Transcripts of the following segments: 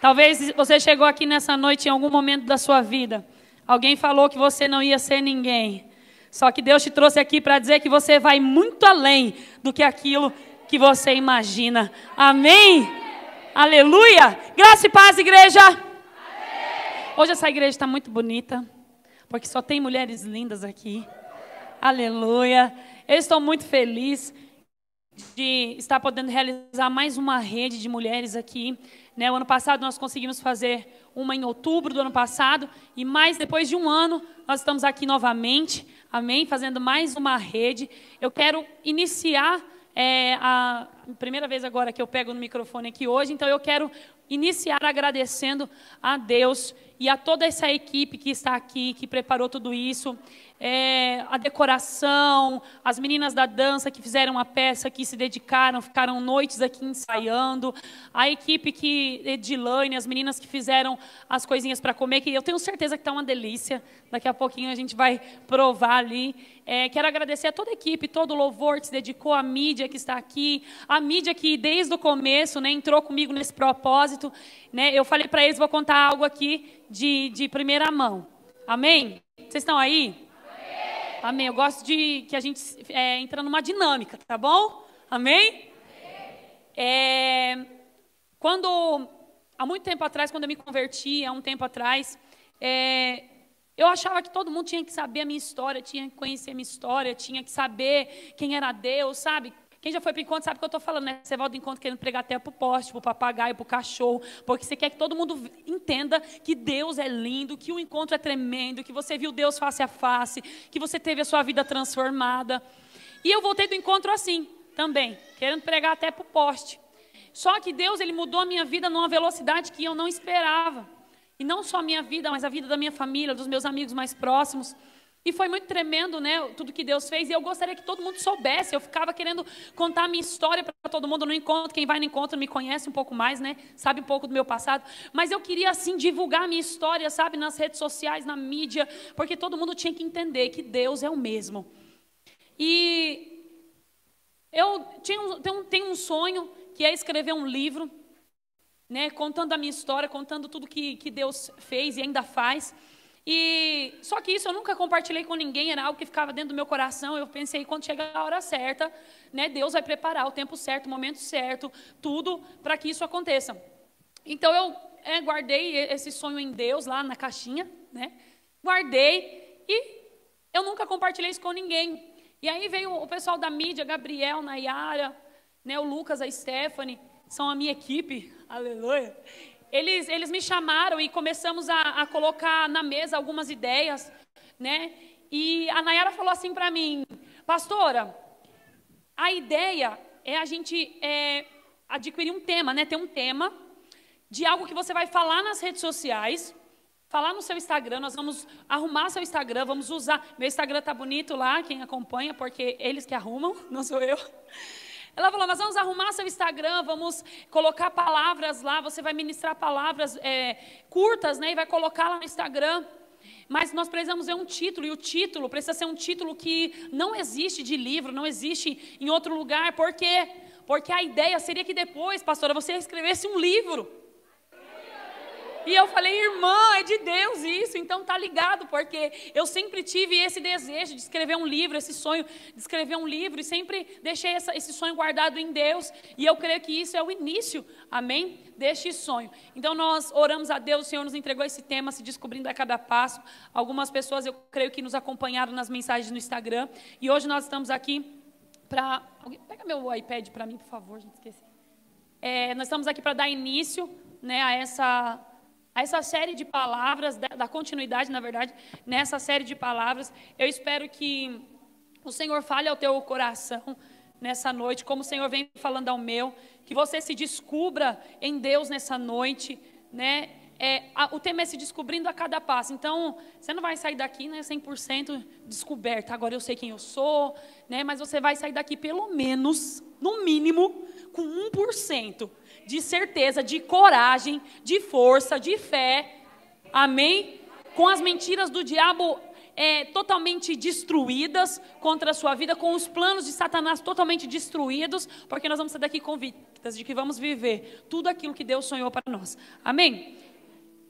Talvez você chegou aqui nessa noite em algum momento da sua vida. Alguém falou que você não ia ser ninguém. Só que Deus te trouxe aqui para dizer que você vai muito além do que aquilo que você imagina. Amém? Aleluia! Graça e paz, igreja! Hoje essa igreja está muito bonita, porque só tem mulheres lindas aqui. Aleluia! Eu estou muito feliz de estar podendo realizar mais uma rede de mulheres aqui. Né? O ano passado nós conseguimos fazer uma em outubro do ano passado, e mais depois de um ano nós estamos aqui novamente, amém? Fazendo mais uma rede. Eu quero iniciar a primeira vez agora que eu pego no microfone aqui hoje, então eu quero iniciar agradecendo a Deus e a toda essa equipe que está aqui, que preparou tudo isso, a decoração, as meninas da dança que fizeram a peça, que se dedicaram, ficaram noites aqui ensaiando, a equipe que, Edilane, as meninas que fizeram as coisinhas para comer, que eu tenho certeza que está uma delícia, daqui a pouquinho a gente vai provar ali. Quero agradecer a toda a equipe, todo o louvor que se dedicou, à mídia que está aqui, a mídia que desde o começo, né, entrou comigo nesse propósito. Né, eu falei para eles, vou contar algo aqui de primeira mão. Amém? Vocês estão aí? Amém. Amém. Eu gosto de que a gente entra numa dinâmica, tá bom? Amém? Quando, há muito tempo atrás, quando eu me converti, há um tempo atrás, eu achava que todo mundo tinha que saber a minha história, tinha que conhecer a minha história, tinha que saber quem era Deus, sabe? Quem já foi para o encontro sabe o que eu estou falando, né? Você vai ao encontro querendo pregar até para o poste, para o papagaio, para o cachorro, porque você quer que todo mundo entenda que Deus é lindo, que o encontro é tremendo, que você viu Deus face a face, que você teve a sua vida transformada. E eu voltei do encontro assim, também, querendo pregar até para o poste. Só que Deus, Ele mudou a minha vida numa velocidade que eu não esperava. E não só a minha vida, mas a vida da minha família, dos meus amigos mais próximos. E foi muito tremendo, né, tudo que Deus fez. E eu gostaria que todo mundo soubesse. Eu ficava querendo contar a minha história para todo mundo no encontro. Quem vai no encontro me conhece um pouco mais, né? Sabe um pouco do meu passado. Mas eu queria, assim, divulgar a minha história, sabe? Nas redes sociais, na mídia. Porque todo mundo tinha que entender que Deus é o mesmo. E eu tenho um sonho, que é escrever um livro, né? Contando a minha história, contando tudo que Deus fez e ainda faz. Só que isso eu nunca compartilhei com ninguém, era algo que ficava dentro do meu coração. Eu pensei, quando chegar a hora certa, né, Deus vai preparar o tempo certo, o momento certo, tudo para que isso aconteça. Então eu guardei esse sonho em Deus lá na caixinha, né? Guardei e eu nunca compartilhei isso com ninguém. E aí veio o pessoal da mídia, Gabriel, Nayara, né, o Lucas, a Stephanie, são a minha equipe, aleluia. Eles me chamaram e começamos a colocar na mesa algumas ideias, né? E a Nayara falou assim para mim, pastora, a ideia é a gente adquirir um tema, né? Ter um tema de algo que você vai falar nas redes sociais, falar no seu Instagram. Nós vamos arrumar seu Instagram, vamos usar. Meu Instagram tá bonito lá, quem acompanha, porque eles que arrumam, não sou eu. Ela falou, nós vamos arrumar seu Instagram, vamos colocar palavras lá, você vai ministrar palavras curtas, né, e vai colocar lá no Instagram. Mas nós precisamos ver um título, e o título precisa ser um título que não existe de livro, não existe em outro lugar. Por quê? Porque a ideia seria que depois, pastora, você escrevesse um livro. E eu falei, irmã, é de Deus isso, então tá ligado, porque eu sempre tive esse desejo de escrever um livro, esse sonho de escrever um livro, e sempre deixei esse sonho guardado em Deus, e eu creio que isso é o início, amém, deste sonho. Então nós oramos a Deus, o Senhor nos entregou esse tema, se descobrindo a cada passo. Algumas pessoas, eu creio que nos acompanharam nas mensagens no Instagram, e hoje nós estamos aqui para... Pega meu iPad para mim, por favor, gente, esqueci. Nós estamos aqui para dar início, né, a essa série de palavras, da continuidade, na verdade, nessa série de palavras. Eu espero que o Senhor fale ao teu coração nessa noite, como o Senhor vem falando ao meu, que você se descubra em Deus nessa noite, né? O tema é se descobrindo a cada passo. Então, você não vai sair daqui, né, 100% descoberta. Agora eu sei quem eu sou, né? Mas você vai sair daqui pelo menos, no mínimo, com 1% de certeza, de coragem, de força, de fé, amém? Com as mentiras do diabo totalmente destruídas contra a sua vida, com os planos de Satanás totalmente destruídos, porque nós vamos sair daqui de que vamos viver tudo aquilo que Deus sonhou para nós. Amém?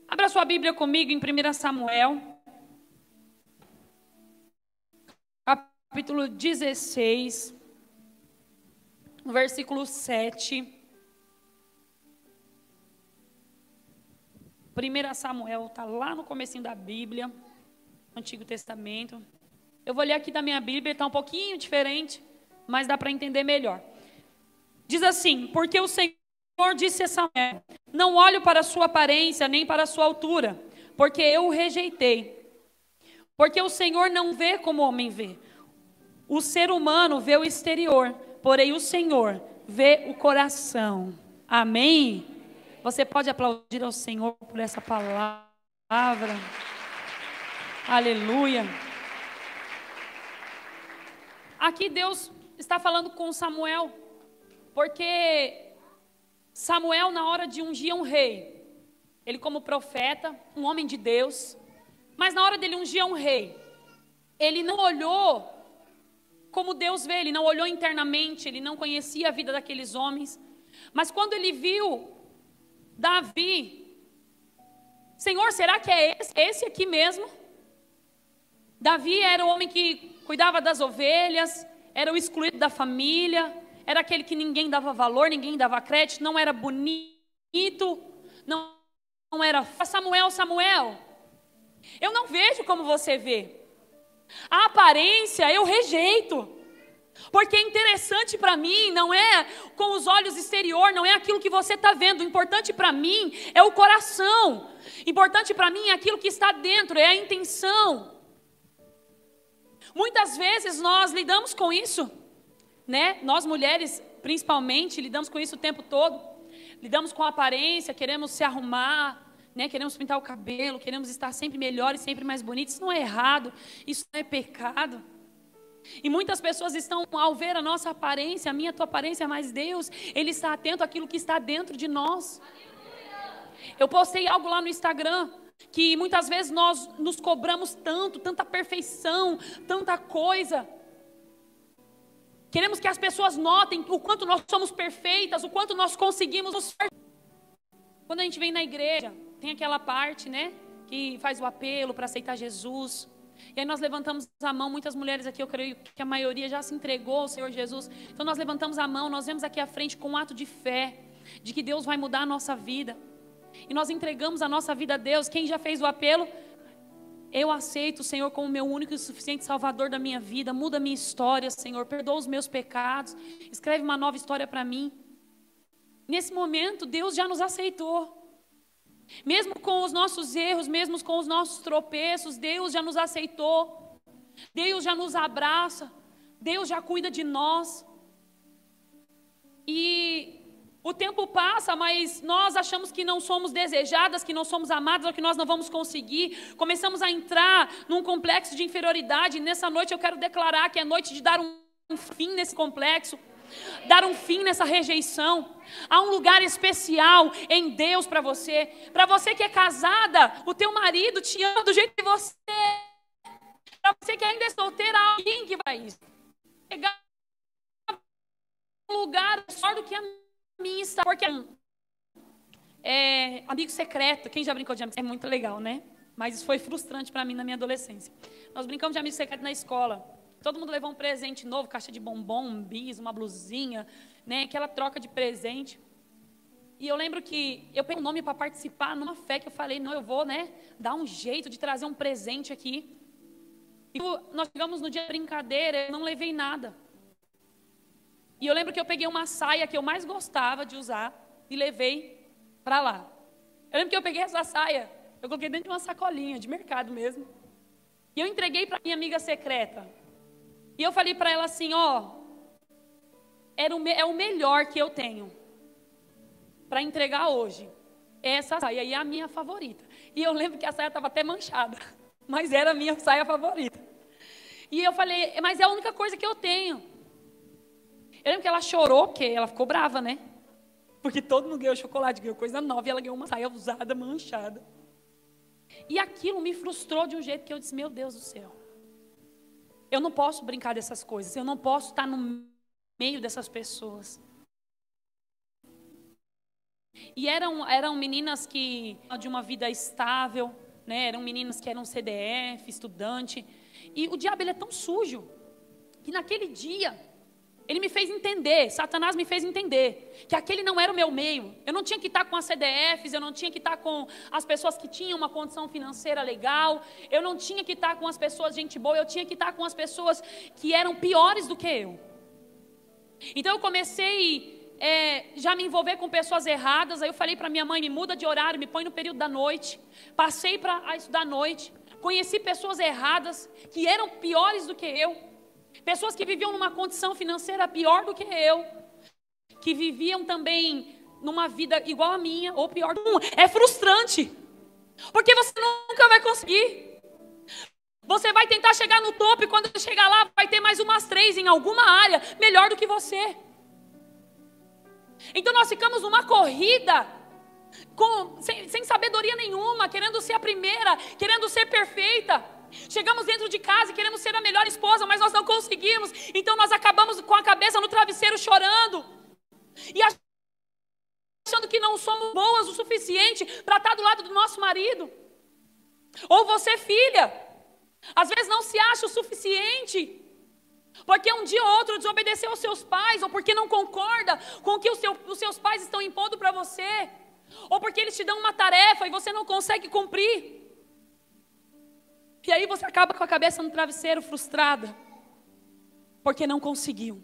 Abra sua Bíblia comigo em 1 Samuel, capítulo 16, versículo 7. 1 Samuel está lá no comecinho da Bíblia, Antigo Testamento. Eu vou ler aqui da minha Bíblia, está um pouquinho diferente, mas dá para entender melhor. Diz assim: porque o Senhor disse a Samuel: não olho para a sua aparência, nem para a sua altura, porque eu o rejeitei. Porque o Senhor não vê como o homem vê. O ser humano vê o exterior, porém o Senhor vê o coração. Amém? Você pode aplaudir ao Senhor por essa palavra. Aleluia. Aqui Deus está falando com Samuel, porque Samuel, na hora de ungir um rei, ele como profeta, um homem de Deus, mas na hora dele ungir um rei, ele não olhou como Deus vê, ele não olhou internamente, ele não conhecia a vida daqueles homens, mas quando ele viu Davi, Senhor, será que é esse aqui mesmo? Davi era o homem que cuidava das ovelhas, era o excluído da família, era aquele que ninguém dava valor, ninguém dava crédito, não era bonito, não era... Samuel, eu não vejo como você vê. A aparência eu rejeito. Porque interessante para mim não é com os olhos exterior, não é aquilo que você está vendo. O importante para mim é o coração. Importante para mim é aquilo que está dentro, é a intenção. Muitas vezes nós lidamos com isso, né? Nós mulheres, principalmente, lidamos com isso o tempo todo. Lidamos com a aparência, queremos se arrumar, né? Queremos pintar o cabelo, queremos estar sempre melhor e sempre mais bonito. Isso não é errado, isso não é pecado. E muitas pessoas estão, ao ver a nossa aparência, a minha, a tua aparência, mas Deus, Ele está atento àquilo que está dentro de nós. Eu postei algo lá no Instagram, que muitas vezes nós nos cobramos tanto, tanta perfeição, tanta coisa. Queremos que as pessoas notem o quanto nós somos perfeitas, o quanto nós conseguimos. Quando a gente vem na igreja, tem aquela parte, né, que faz o apelo para aceitar Jesus. E aí nós levantamos a mão, muitas mulheres aqui, eu creio que a maioria já se entregou ao Senhor Jesus. Então nós levantamos a mão, nós vemos aqui à frente com um ato de fé, de que Deus vai mudar a nossa vida. E nós entregamos a nossa vida a Deus. Quem já fez o apelo? Eu aceito o Senhor como meu único e suficiente Salvador da minha vida. Muda a minha história, Senhor, perdoa os meus pecados, escreve uma nova história para mim. Nesse momento, Deus já nos aceitou. Mesmo com os nossos erros, mesmo com os nossos tropeços, Deus já nos aceitou. Deus já nos abraça. Deus já cuida de nós. E o tempo passa, mas nós achamos que não somos desejadas, que não somos amadas, ou que nós não vamos conseguir. Começamos a entrar num complexo de inferioridade. E nessa noite eu quero declarar que é noite de dar um fim nesse complexo. Dar um fim nessa rejeição. Há um lugar especial em Deus para você. Para você que é casada, o teu marido te ama do jeito que você é. Para você que ainda é solteira, há alguém que vai chegar um lugar melhor do que a minha está. Porque amigo secreto. Quem já brincou de amigo secreto? É muito legal, né? Mas isso foi frustrante para mim na minha adolescência. Nós brincamos de amigo secreto na escola. Todo mundo levou um presente novo, caixa de bombom, um bis, uma blusinha, né? Aquela troca de presente. E eu lembro que eu peguei um nome para participar numa fé que eu falei, não, eu vou, né, dar um jeito de trazer um presente aqui. E nós chegamos no dia da brincadeira, eu não levei nada. E eu lembro que eu peguei uma saia que eu mais gostava de usar e levei para lá. Eu lembro que eu peguei essa saia, eu coloquei dentro de uma sacolinha de mercado mesmo. E eu entreguei para minha amiga secreta. E eu falei para ela assim, é o melhor que eu tenho para entregar hoje. Essa saia aí é a minha favorita. E eu lembro que a saia estava até manchada, mas era a minha saia favorita. E eu falei, mas é a única coisa que eu tenho. Eu lembro que ela chorou, porque ela ficou brava, né? Porque todo mundo ganhou chocolate, ganhou coisa nova, e ela ganhou uma saia usada, manchada. E aquilo me frustrou de um jeito que eu disse, meu Deus do céu. Eu não posso brincar dessas coisas, eu não posso estar no meio dessas pessoas. E eram meninas que de uma vida estável, né? Eram meninas que eram CDF, estudante. E o diabo, ele é tão sujo que naquele dia ele me fez entender, Satanás me fez entender que aquele não era o meu meio. Eu não tinha que estar com as CDFs, eu não tinha que estar com as pessoas que tinham uma condição financeira legal, eu não tinha que estar com as pessoas gente boa, eu tinha que estar com as pessoas que eram piores do que eu. Então eu comecei já me envolver com pessoas erradas. Aí eu falei para minha mãe, me muda de horário, me põe no período da noite. Passei a estudar à noite, conheci pessoas erradas que eram piores do que eu. Pessoas que viviam numa condição financeira pior do que eu, que viviam também numa vida igual a minha, ou pior. É frustrante, porque você nunca vai conseguir. Você vai tentar chegar no topo e quando chegar lá vai ter mais umas 3 em alguma área melhor do que você. Então nós ficamos numa corrida sem sabedoria nenhuma, querendo ser a primeira, querendo ser perfeita. Chegamos dentro de casa e queremos ser a melhor esposa, mas nós não conseguimos. Então nós acabamos com a cabeça no travesseiro chorando e achando que não somos boas o suficiente para estar do lado do nosso marido. Ou você, filha, às vezes não se acha o suficiente porque um dia ou outro desobedeceu aos seus pais, ou porque não concorda com o que os seus pais estão impondo para você, ou porque eles te dão uma tarefa e você não consegue cumprir. E aí você acaba com a cabeça no travesseiro, frustrada, porque não conseguiu.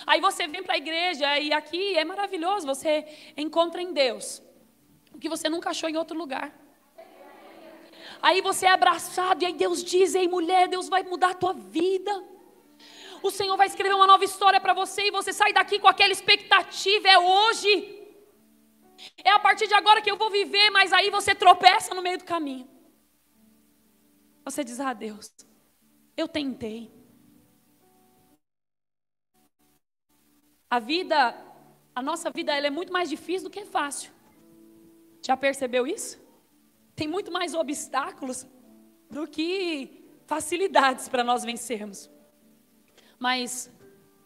Aí você vem para a igreja e aqui é maravilhoso, você encontra em Deus o que você nunca achou em outro lugar. Aí você é abraçado e aí Deus diz, ei mulher, Deus vai mudar a tua vida. O Senhor vai escrever uma nova história para você e você sai daqui com aquela expectativa, é hoje. É a partir de agora que eu vou viver, mas aí você tropeça no meio do caminho. Você diz, Deus, eu tentei. A nossa vida, ela é muito mais difícil do que fácil. Já percebeu isso? Tem muito mais obstáculos do que facilidades para nós vencermos. Mas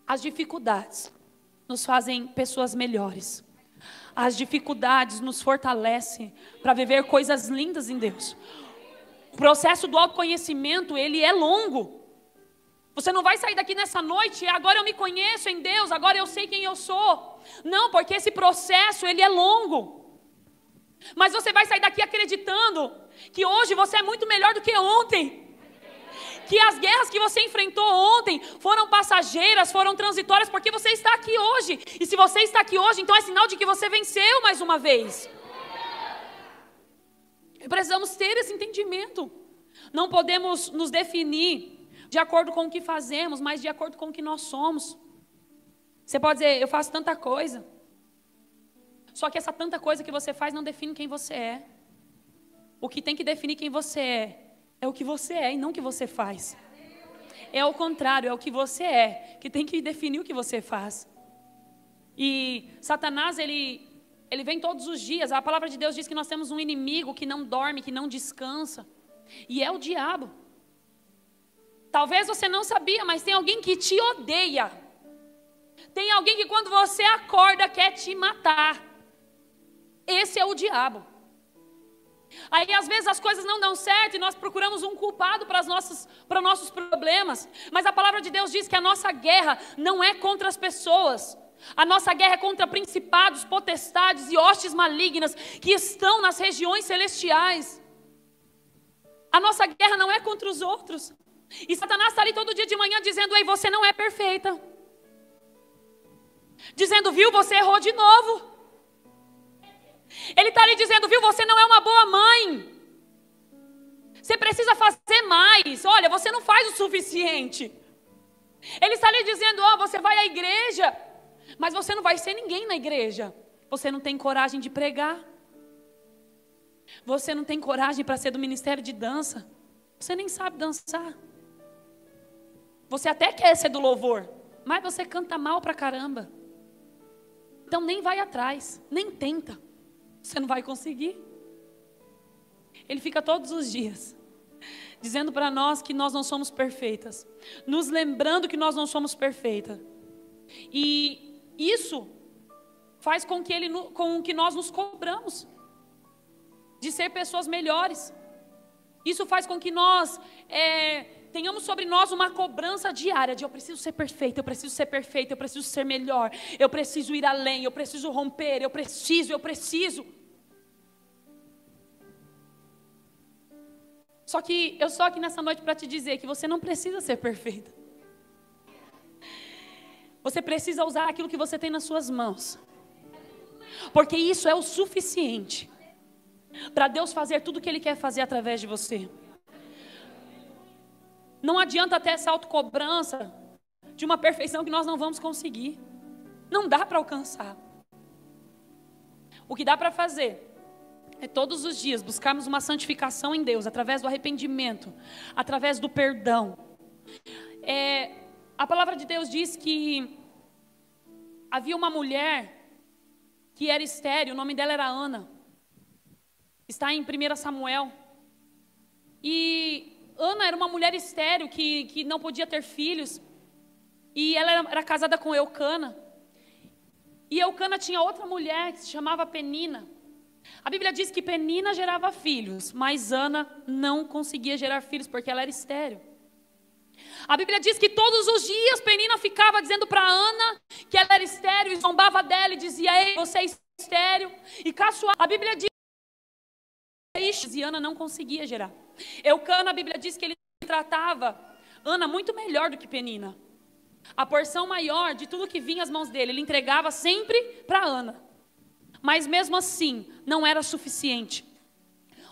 as dificuldades nos fazem pessoas melhores. As dificuldades nos fortalecem para viver coisas lindas em Deus. O processo do autoconhecimento, ele é longo. Você não vai sair daqui nessa noite, agora eu me conheço em Deus, agora eu sei quem eu sou. Não, porque esse processo, ele é longo. Mas você vai sair daqui acreditando que hoje você é muito melhor do que ontem. Que as guerras que você enfrentou ontem foram passageiras, foram transitórias, porque você está aqui hoje. E se você está aqui hoje, então é sinal de que você venceu mais uma vez. Precisamos ter esse entendimento. Não podemos nos definir de acordo com o que fazemos, mas de acordo com o que nós somos. Você pode dizer, eu faço tanta coisa. Só que essa tanta coisa que você faz não define quem você é. O que tem que definir quem você é o que você é e não o que você faz. É o contrário, é o que você é que tem que definir o que você faz. E Satanás, ele vem todos os dias. A palavra de Deus diz que nós temos um inimigo que não dorme, que não descansa. E é o diabo. Talvez você não sabia, mas tem alguém que te odeia. Tem alguém que quando você acorda quer te matar. Esse é o diabo. Aí às vezes as coisas não dão certo e nós procuramos um culpado para nossos problemas. Mas a palavra de Deus diz que a nossa guerra não é contra as pessoas. A nossa guerra é contra principados, potestades e hostes malignas que estão nas regiões celestiais. A nossa guerra não é contra os outros. E Satanás está ali todo dia de manhã dizendo, ei, você não é perfeita. Dizendo, viu, você errou de novo. Ele está ali dizendo, viu, você não é uma boa mãe. Você precisa fazer mais. Olha, você não faz o suficiente. Ele está ali dizendo, você vai à igreja, mas você não vai ser ninguém na igreja. Você não tem coragem de pregar. Você não tem coragem para ser do ministério de dança. Você nem sabe dançar. Você até quer ser do louvor, mas você canta mal pra caramba. Então nem vai atrás, nem tenta. Você não vai conseguir. Ele fica todos os dias dizendo para nós que nós não somos perfeitas, nos lembrando que nós não somos perfeitas. E isso faz com que nós nos cobramos de ser pessoas melhores. Isso faz com que nós tenhamos sobre nós uma cobrança diária de eu preciso ser perfeito, eu preciso ser perfeito, eu preciso ser melhor, eu preciso ir além, eu preciso romper, eu preciso. Só que eu estou aqui nessa noite para te dizer que você não precisa ser perfeita. Você precisa usar aquilo que você tem nas suas mãos. Porque isso é o suficiente para Deus fazer tudo o que Ele quer fazer através de você. Não adianta ter essa autocobrança de uma perfeição que nós não vamos conseguir. Não dá para alcançar. O que dá para fazer é todos os dias buscarmos uma santificação em Deus, através do arrependimento, através do perdão. A palavra de Deus diz que havia uma mulher que era estéril, o nome dela era Ana. Está em 1 Samuel. E Ana era uma mulher estéril que não podia ter filhos. E ela era casada com Eucana. E Eucana tinha outra mulher que se chamava Penina. A Bíblia diz que Penina gerava filhos, mas Ana não conseguia gerar filhos porque ela era estéril. A Bíblia diz que todos os dias Penina ficava dizendo para Ana que ela era estéril e zombava dela e dizia: ei, você é estéril. E a Bíblia diz e Ana não conseguia gerar. Eucana, a Bíblia diz que ele tratava Ana muito melhor do que Penina. A porção maior de tudo que vinha às mãos dele, ele entregava sempre para Ana. Mas mesmo assim, não era suficiente.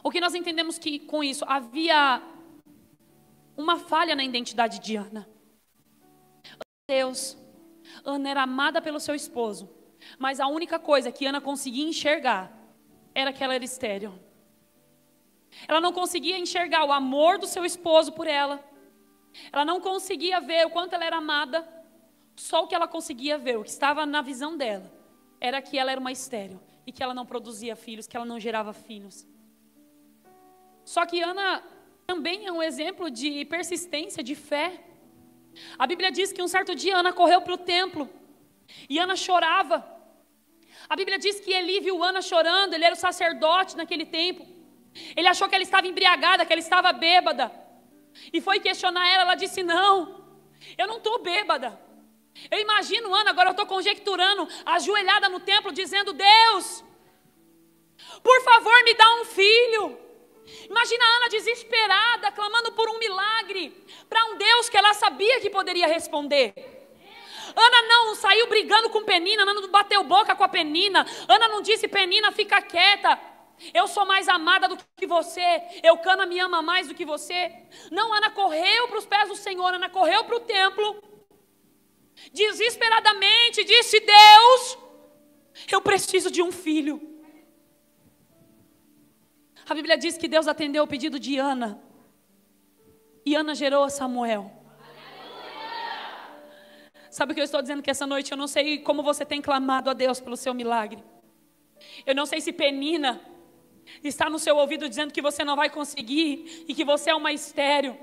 O que nós entendemos que com isso havia uma falha na identidade de Ana. Deus, Ana era amada pelo seu esposo, mas a única coisa que Ana conseguia enxergar era que ela era estéril. Ela não conseguia enxergar o amor do seu esposo por ela. Ela não conseguia ver o quanto ela era amada. Só o que ela conseguia ver, o que estava na visão dela, era que ela era uma estéril e que ela não produzia filhos, que ela não gerava filhos. Só que Ana também é um exemplo de persistência, de fé. A Bíblia diz que um certo dia Ana correu para o templo e Ana chorava. A Bíblia diz que Eli viu Ana chorando, ele era o sacerdote naquele tempo. Ele achou que ela estava embriagada, que ela estava bêbada. E foi questionar ela, ela disse: não, eu não estou bêbada. Eu imagino Ana, agora eu estou conjecturando, ajoelhada no templo, dizendo: Deus, por favor me dá um filho. Imagina a Ana desesperada, clamando por um milagre, para um Deus que ela sabia que poderia responder. Ana não saiu brigando com Penina, Ana não bateu boca com a Penina, Ana não disse: Penina, fica quieta, eu sou mais amada do que você, Eucana me ama mais do que você. Não, Ana correu para os pés do Senhor, Ana correu para o templo, desesperadamente disse: Deus, eu preciso de um filho. A Bíblia diz que Deus atendeu o pedido de Ana, e Ana gerou a Samuel. Sabe o que eu estou dizendo? Que essa noite eu não sei como você tem clamado a Deus pelo seu milagre. Eu não sei se Penina está no seu ouvido dizendo que você não vai conseguir, e que você é uma estéril,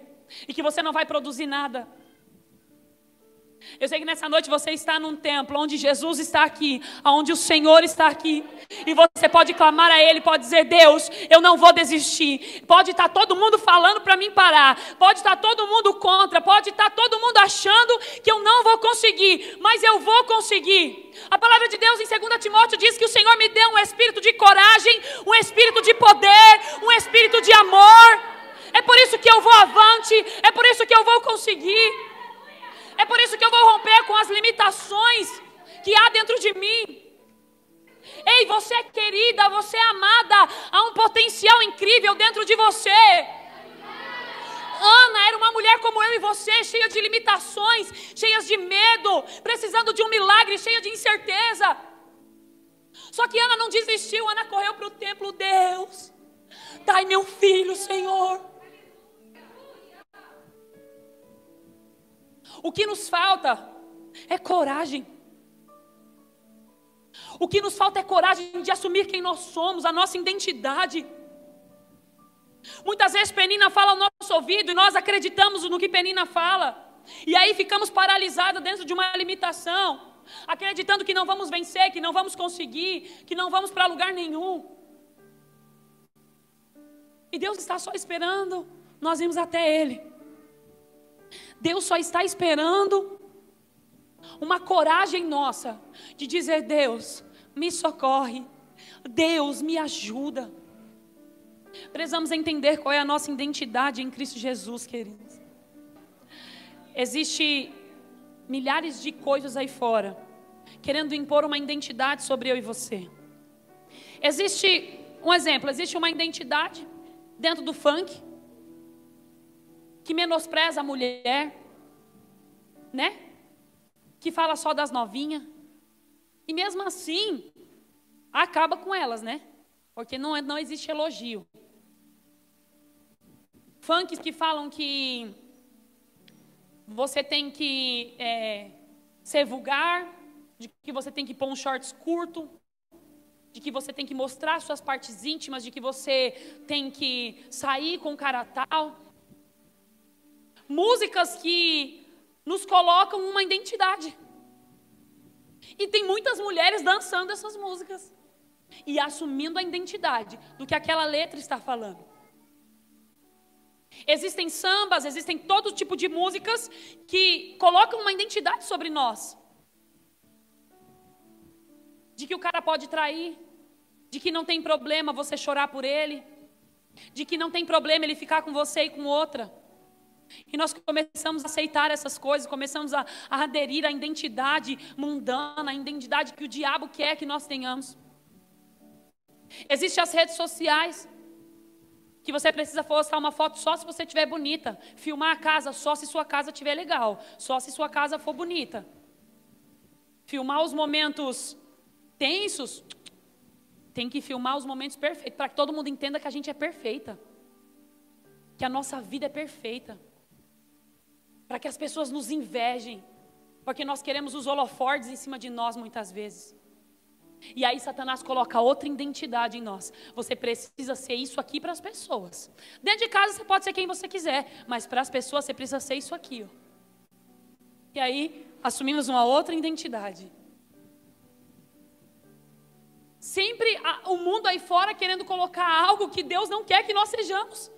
e que você não vai produzir nada. Eu sei que nessa noite você está num templo onde Jesus está aqui, onde o Senhor está aqui, e você pode clamar a Ele, pode dizer: Deus, eu não vou desistir. Pode estar todo mundo falando para mim parar, pode estar todo mundo contra, pode estar todo mundo achando que eu não vou conseguir, mas eu vou conseguir. A palavra de Deus em 2 Timóteo diz que o Senhor me deu um espírito de coragem, um espírito de poder, um espírito de amor. É por isso que eu vou avante, é por isso que eu vou conseguir. É por isso que eu vou romper com as limitações que há dentro de mim. Ei, você é querida, você é amada, há um potencial incrível dentro de você. Ana era uma mulher como eu e você, cheia de limitações, cheias de medo, precisando de um milagre, cheia de incerteza. Só que Ana não desistiu, Ana correu para o templo. Deus, dai meu filho, Senhor. O que nos falta é coragem. O que nos falta é coragem de assumir quem nós somos, a nossa identidade. Muitas vezes Penina fala ao nosso ouvido e nós acreditamos no que Penina fala. E aí ficamos paralisados dentro de uma limitação. acreditando que não vamos vencer, que não vamos conseguir, que não vamos para lugar nenhum. E Deus está só esperando nós irmos até Ele. Deus só está esperando uma coragem nossa de dizer: Deus, me socorre, Deus, me ajuda. Precisamos entender qual é a nossa identidade em Cristo Jesus, queridos. Existem milhares de coisas aí fora querendo impor uma identidade sobre eu e você. Existe um exemplo, existe uma identidade dentro do funk que menospreza a mulher, né? Que fala só das novinhas. E mesmo assim, acaba com elas, né? Porque não existe elogio. Funks que falam que você tem que ser vulgar, de que você tem que pôr um shorts curto, de que você tem que mostrar suas partes íntimas, de que você tem que sair com cara tal. Músicas que nos colocam uma identidade. E tem muitas mulheres dançando essas músicas e assumindo a identidade do que aquela letra está falando. Existem sambas, existem todo tipo de músicas que colocam uma identidade sobre nós. De que o cara pode trair, de que não tem problema você chorar por ele, de que não tem problema ele ficar com você e com outra. E nós começamos a aceitar essas coisas, começamos a aderir à identidade mundana, à identidade que o diabo quer que nós tenhamos. Existem as redes sociais, que você precisa postar uma foto só se você estiver bonita, filmar a casa só se sua casa estiver legal, só se sua casa for bonita. Filmar os momentos tensos, tem que filmar os momentos perfeitos, para que todo mundo entenda que a gente é perfeita, que a nossa vida é perfeita, para que as pessoas nos invejem, porque nós queremos os holofortes em cima de nós muitas vezes. E aí Satanás coloca outra identidade em nós. Você precisa ser isso aqui para as pessoas. Dentro de casa você pode ser quem você quiser, mas para as pessoas você precisa ser isso aqui, ó. E aí assumimos uma outra identidade. Sempre o mundo aí fora querendo colocar algo que Deus não quer que nós sejamos.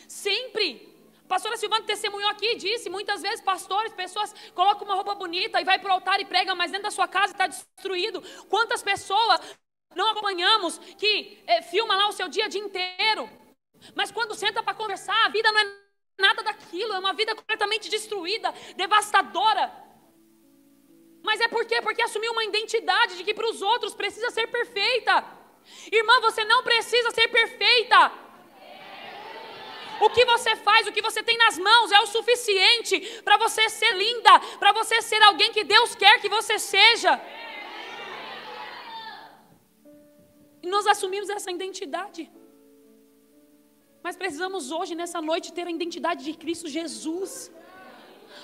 Sempre. A pastora Silvana testemunhou aqui e disse, muitas vezes pastores, pessoas colocam uma roupa bonita e vai para o altar e pregam, mas dentro da sua casa está destruído. Quantas pessoas não acompanhamos que filma lá o seu dia inteiro, mas quando senta para conversar, a vida não é nada daquilo, é uma vida completamente destruída, devastadora. Mas é por quê? Porque assumiu uma identidade de que para os outros precisa ser perfeita. Irmã, você não precisa ser perfeita. O que você faz, o que você tem nas mãos é o suficiente para você ser linda, para você ser alguém que Deus quer que você seja. E nós assumimos essa identidade. Mas precisamos hoje, nessa noite, ter a identidade de Cristo Jesus.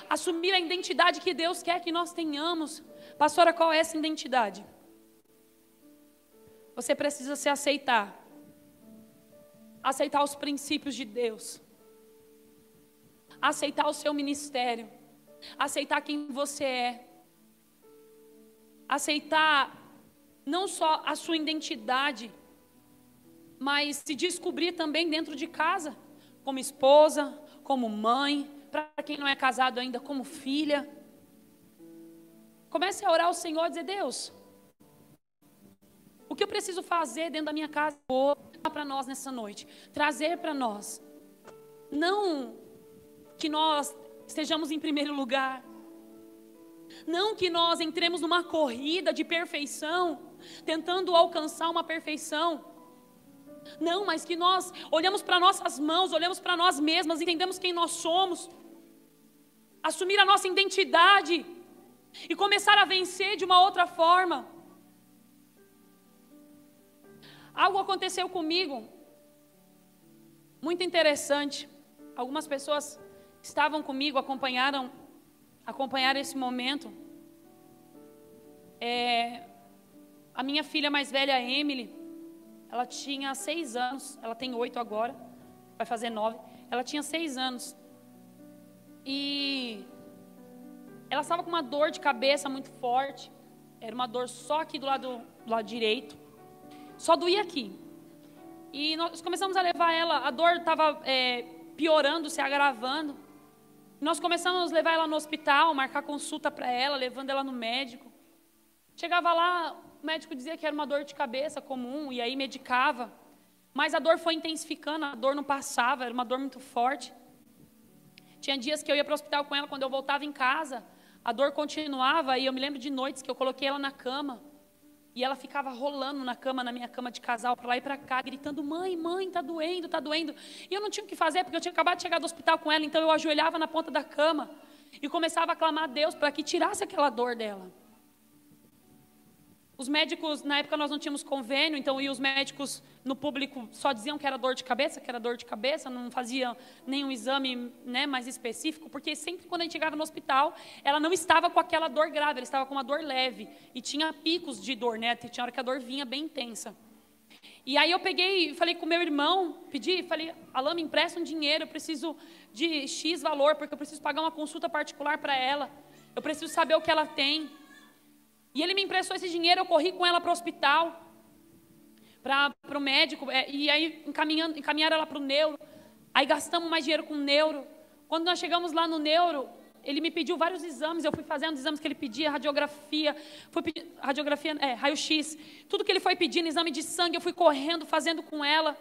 Assumir a identidade que Deus quer que nós tenhamos. Pastora, qual é essa identidade? Você precisa se aceitar. Aceitar os princípios de Deus. Aceitar o seu ministério. Aceitar quem você é. Aceitar não só a sua identidade, mas se descobrir também dentro de casa. Como esposa, como mãe, para quem não é casado ainda, como filha. Comece a orar ao Senhor e dizer: Deus, o que eu preciso fazer dentro da minha casa para nós nessa noite? Trazer para nós. Não que nós estejamos em primeiro lugar. Não que nós entremos numa corrida de perfeição, tentando alcançar uma perfeição. Não, mas que nós olhamos para nossas mãos, olhamos para nós mesmas, entendemos quem nós somos. Assumir a nossa identidade e começar a vencer de uma outra forma. Algo aconteceu comigo muito interessante. Algumas pessoas estavam comigo, acompanharam esse momento. A minha filha mais velha, Emily, ela tinha 6 anos, ela tem 8 agora, vai fazer 9. Ela tinha 6 anos. E ela estava com uma dor de cabeça muito forte. Era uma dor só aqui do lado direito. Só doía aqui. E nós começamos a levar ela, a dor estava piorando, se agravando. Nós começamos a levar ela no hospital, marcar consulta para ela, levando ela no médico. Chegava lá, o médico dizia que era uma dor de cabeça comum, e aí medicava. Mas a dor foi intensificando, a dor não passava, era uma dor muito forte. Tinha dias que eu ia para o hospital com ela, quando eu voltava em casa, a dor continuava, e eu me lembro de noites que eu coloquei ela na cama, e ela ficava rolando na cama, na minha cama de casal, para lá e para cá, gritando, mãe, tá doendo, tá doendo. E eu não tinha o que fazer, porque eu tinha acabado de chegar do hospital com ela, então eu ajoelhava na ponta da cama, e começava a clamar a Deus para que tirasse aquela dor dela. Os médicos, na época nós não tínhamos convênio, então e os médicos no público só diziam que era dor de cabeça, não faziam nenhum exame, né, mais específico, porque sempre quando a gente chegava no hospital, ela não estava com aquela dor grave, ela estava com uma dor leve, e tinha picos de dor, né, tinha hora que a dor vinha bem intensa. E aí eu peguei, falei com meu irmão, falei, Alain, me empresta um dinheiro, eu preciso de X valor, porque eu preciso pagar uma consulta particular para ela, eu preciso saber o que ela tem. E ele me emprestou esse dinheiro, eu corri com ela para o hospital, para o médico, e aí encaminharam ela para o neuro. Aí gastamos mais dinheiro com o neuro. Quando nós chegamos lá no neuro, ele me pediu vários exames, eu fui fazendo os exames que ele pedia, raio-x, tudo que ele foi pedindo, exame de sangue, eu fui correndo, fazendo com ela.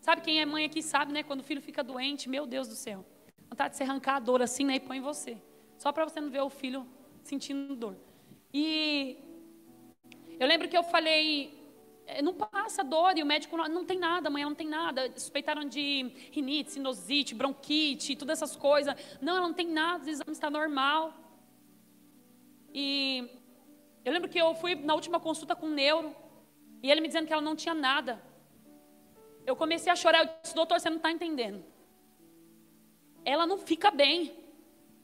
Sabe, quem é mãe aqui sabe, né? Quando o filho fica doente, meu Deus do céu. Vontade de você arrancar a dor assim, né? E põe em você. Só para você não ver o filho sentindo dor. E eu lembro que eu falei, não passa dor, e o médico, não tem nada, amanhã não tem nada. Suspeitaram de rinite, sinusite, bronquite, todas essas coisas. Não, ela não tem nada, o exame está normal. E eu lembro que eu fui na última consulta com o neuro, e ele me dizendo que ela não tinha nada. Eu comecei a chorar, eu disse, doutor, você não está entendendo. Ela não fica bem.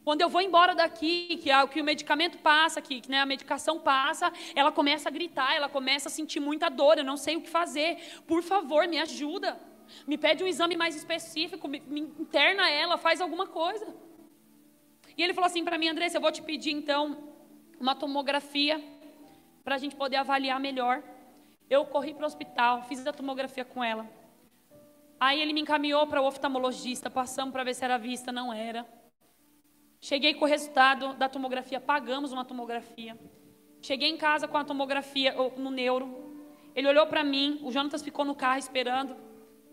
Quando eu vou embora daqui, que o medicamento passa, que né, a medicação passa, ela começa a gritar, ela começa a sentir muita dor, eu não sei o que fazer. Por favor, me ajuda. Me pede um exame mais específico, me interna ela, faz alguma coisa. E ele falou assim para mim, Andressa, eu vou te pedir então uma tomografia para a gente poder avaliar melhor. Eu corri para o hospital, fiz a tomografia com ela. Aí ele me encaminhou para o oftalmologista, passamos para ver se era vista, não era. Cheguei com o resultado da tomografia, pagamos uma tomografia. Cheguei em casa com a tomografia no neuro. Ele olhou para mim, o Jonatas ficou no carro esperando,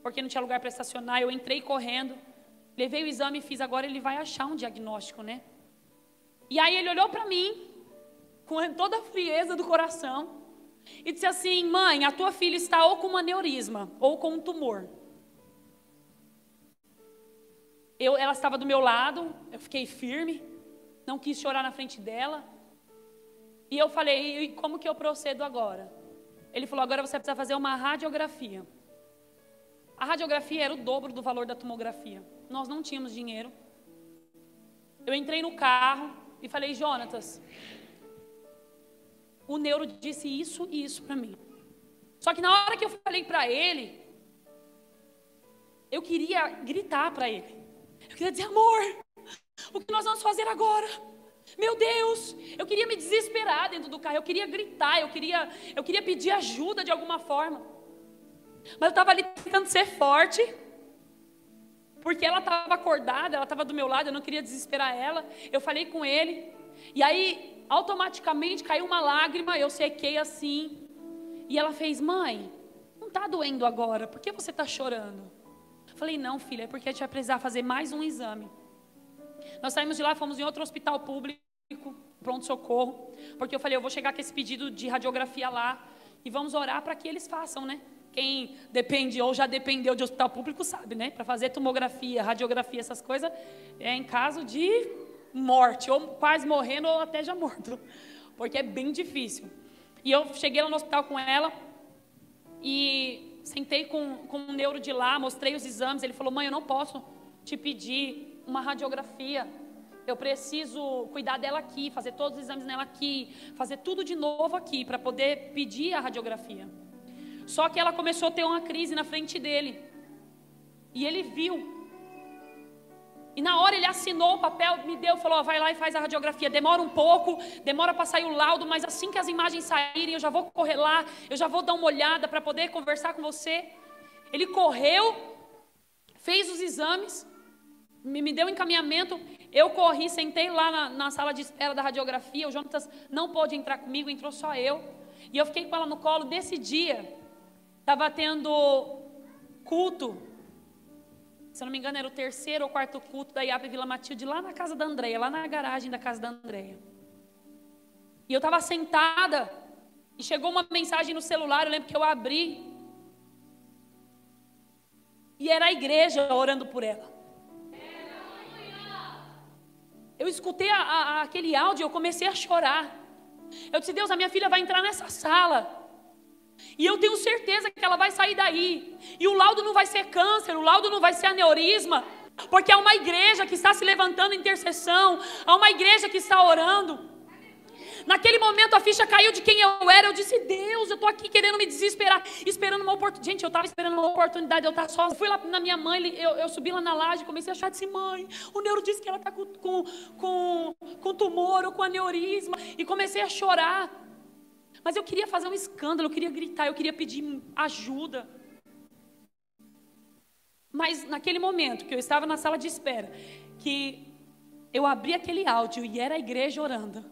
porque não tinha lugar para estacionar. Eu entrei correndo, levei o exame e fiz. Agora ele vai achar um diagnóstico, né? E aí ele olhou para mim, com toda a frieza do coração, e disse assim, mãe, a tua filha está ou com um aneurisma, ou com um tumor. Ela estava do meu lado, eu fiquei firme, não quis chorar na frente dela. E eu falei, e como que eu procedo agora? Ele falou, agora você precisa fazer uma radiografia. A radiografia era o dobro do valor da tomografia. Nós não tínhamos dinheiro. Eu entrei no carro e falei, Jonatas, o neuro disse isso e isso para mim. Só que na hora que eu falei para ele, eu queria gritar para ele. Eu queria dizer, amor, o que nós vamos fazer agora? Meu Deus, eu queria me desesperar dentro do carro, eu queria gritar, eu queria pedir ajuda de alguma forma. Mas eu estava ali tentando ser forte, porque ela estava acordada, ela estava do meu lado, eu não queria desesperar ela. Eu falei com ele, e aí automaticamente caiu uma lágrima, eu sequei assim. E ela fez, mãe, não está doendo agora, por que você está chorando? Eu falei, não, filha, é porque a gente vai precisar fazer mais um exame. Nós saímos de lá, fomos em outro hospital público, pronto-socorro, porque eu falei, eu vou chegar com esse pedido de radiografia lá e vamos orar para que eles façam, né? Quem depende ou já dependeu de hospital público sabe, né? Para fazer tomografia, radiografia, essas coisas, é em caso de morte, ou quase morrendo ou até já morto, porque é bem difícil. E eu cheguei lá no hospital com ela e sentei com um neuro de lá, mostrei os exames. Ele falou, mãe, eu não posso te pedir uma radiografia. Eu preciso cuidar dela aqui, fazer todos os exames nela aqui, fazer tudo de novo aqui, para poder pedir a radiografia. Só que ela começou a ter uma crise na frente dele. E ele viu. E na hora ele assinou o papel, me deu, falou, vai lá e faz a radiografia. Demora um pouco, demora para sair o laudo, mas assim que as imagens saírem, eu já vou correr lá, eu já vou dar uma olhada para poder conversar com você. Ele correu, fez os exames, me deu um encaminhamento, eu corri, sentei lá na sala de espera da radiografia, o Jonatas não pôde entrar comigo, entrou só eu. E eu fiquei com ela no colo. Desse dia, estava tendo culto. Se eu não me engano, era o 3º ou 4º culto da IAP Vila Matilde, lá na casa da Andréia, lá na garagem da casa da Andréia. E eu estava sentada, e chegou uma mensagem no celular, eu lembro que eu abri, e era a igreja orando por ela. Eu escutei aquele áudio, eu comecei a chorar. Eu disse, Deus, a minha filha vai entrar nessa sala. E eu tenho certeza que ela vai sair daí. E o laudo não vai ser câncer, o laudo não vai ser aneurisma. Porque há uma igreja que está se levantando em intercessão. Há uma igreja que está orando. Naquele momento a ficha caiu de quem eu era. Eu disse, Deus, eu estou aqui querendo me desesperar, esperando uma oportunidade. Gente, eu estava esperando uma oportunidade, eu estava sozinha. Fui lá na minha mãe, eu subi lá na laje, comecei a achar, disse, mãe, o neuro disse que ela está com tumor ou com aneurisma. E comecei a chorar. Mas eu queria fazer um escândalo, eu queria gritar, eu queria pedir ajuda. Mas naquele momento que eu estava na sala de espera, que eu abri aquele áudio e era a igreja orando,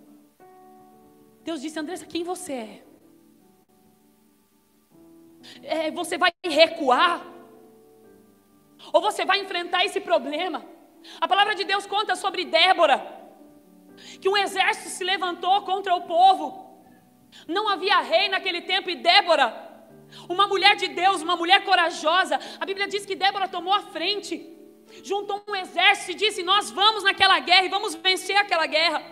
Deus disse, Andressa, quem você é? Você vai recuar? Ou você vai enfrentar esse problema? A palavra de Deus conta sobre Débora, que um exército se levantou contra o povo. Não havia rei naquele tempo e Débora, uma mulher de Deus, uma mulher corajosa, a Bíblia diz que Débora tomou a frente, juntou um exército e disse, nós vamos naquela guerra e vamos vencer aquela guerra.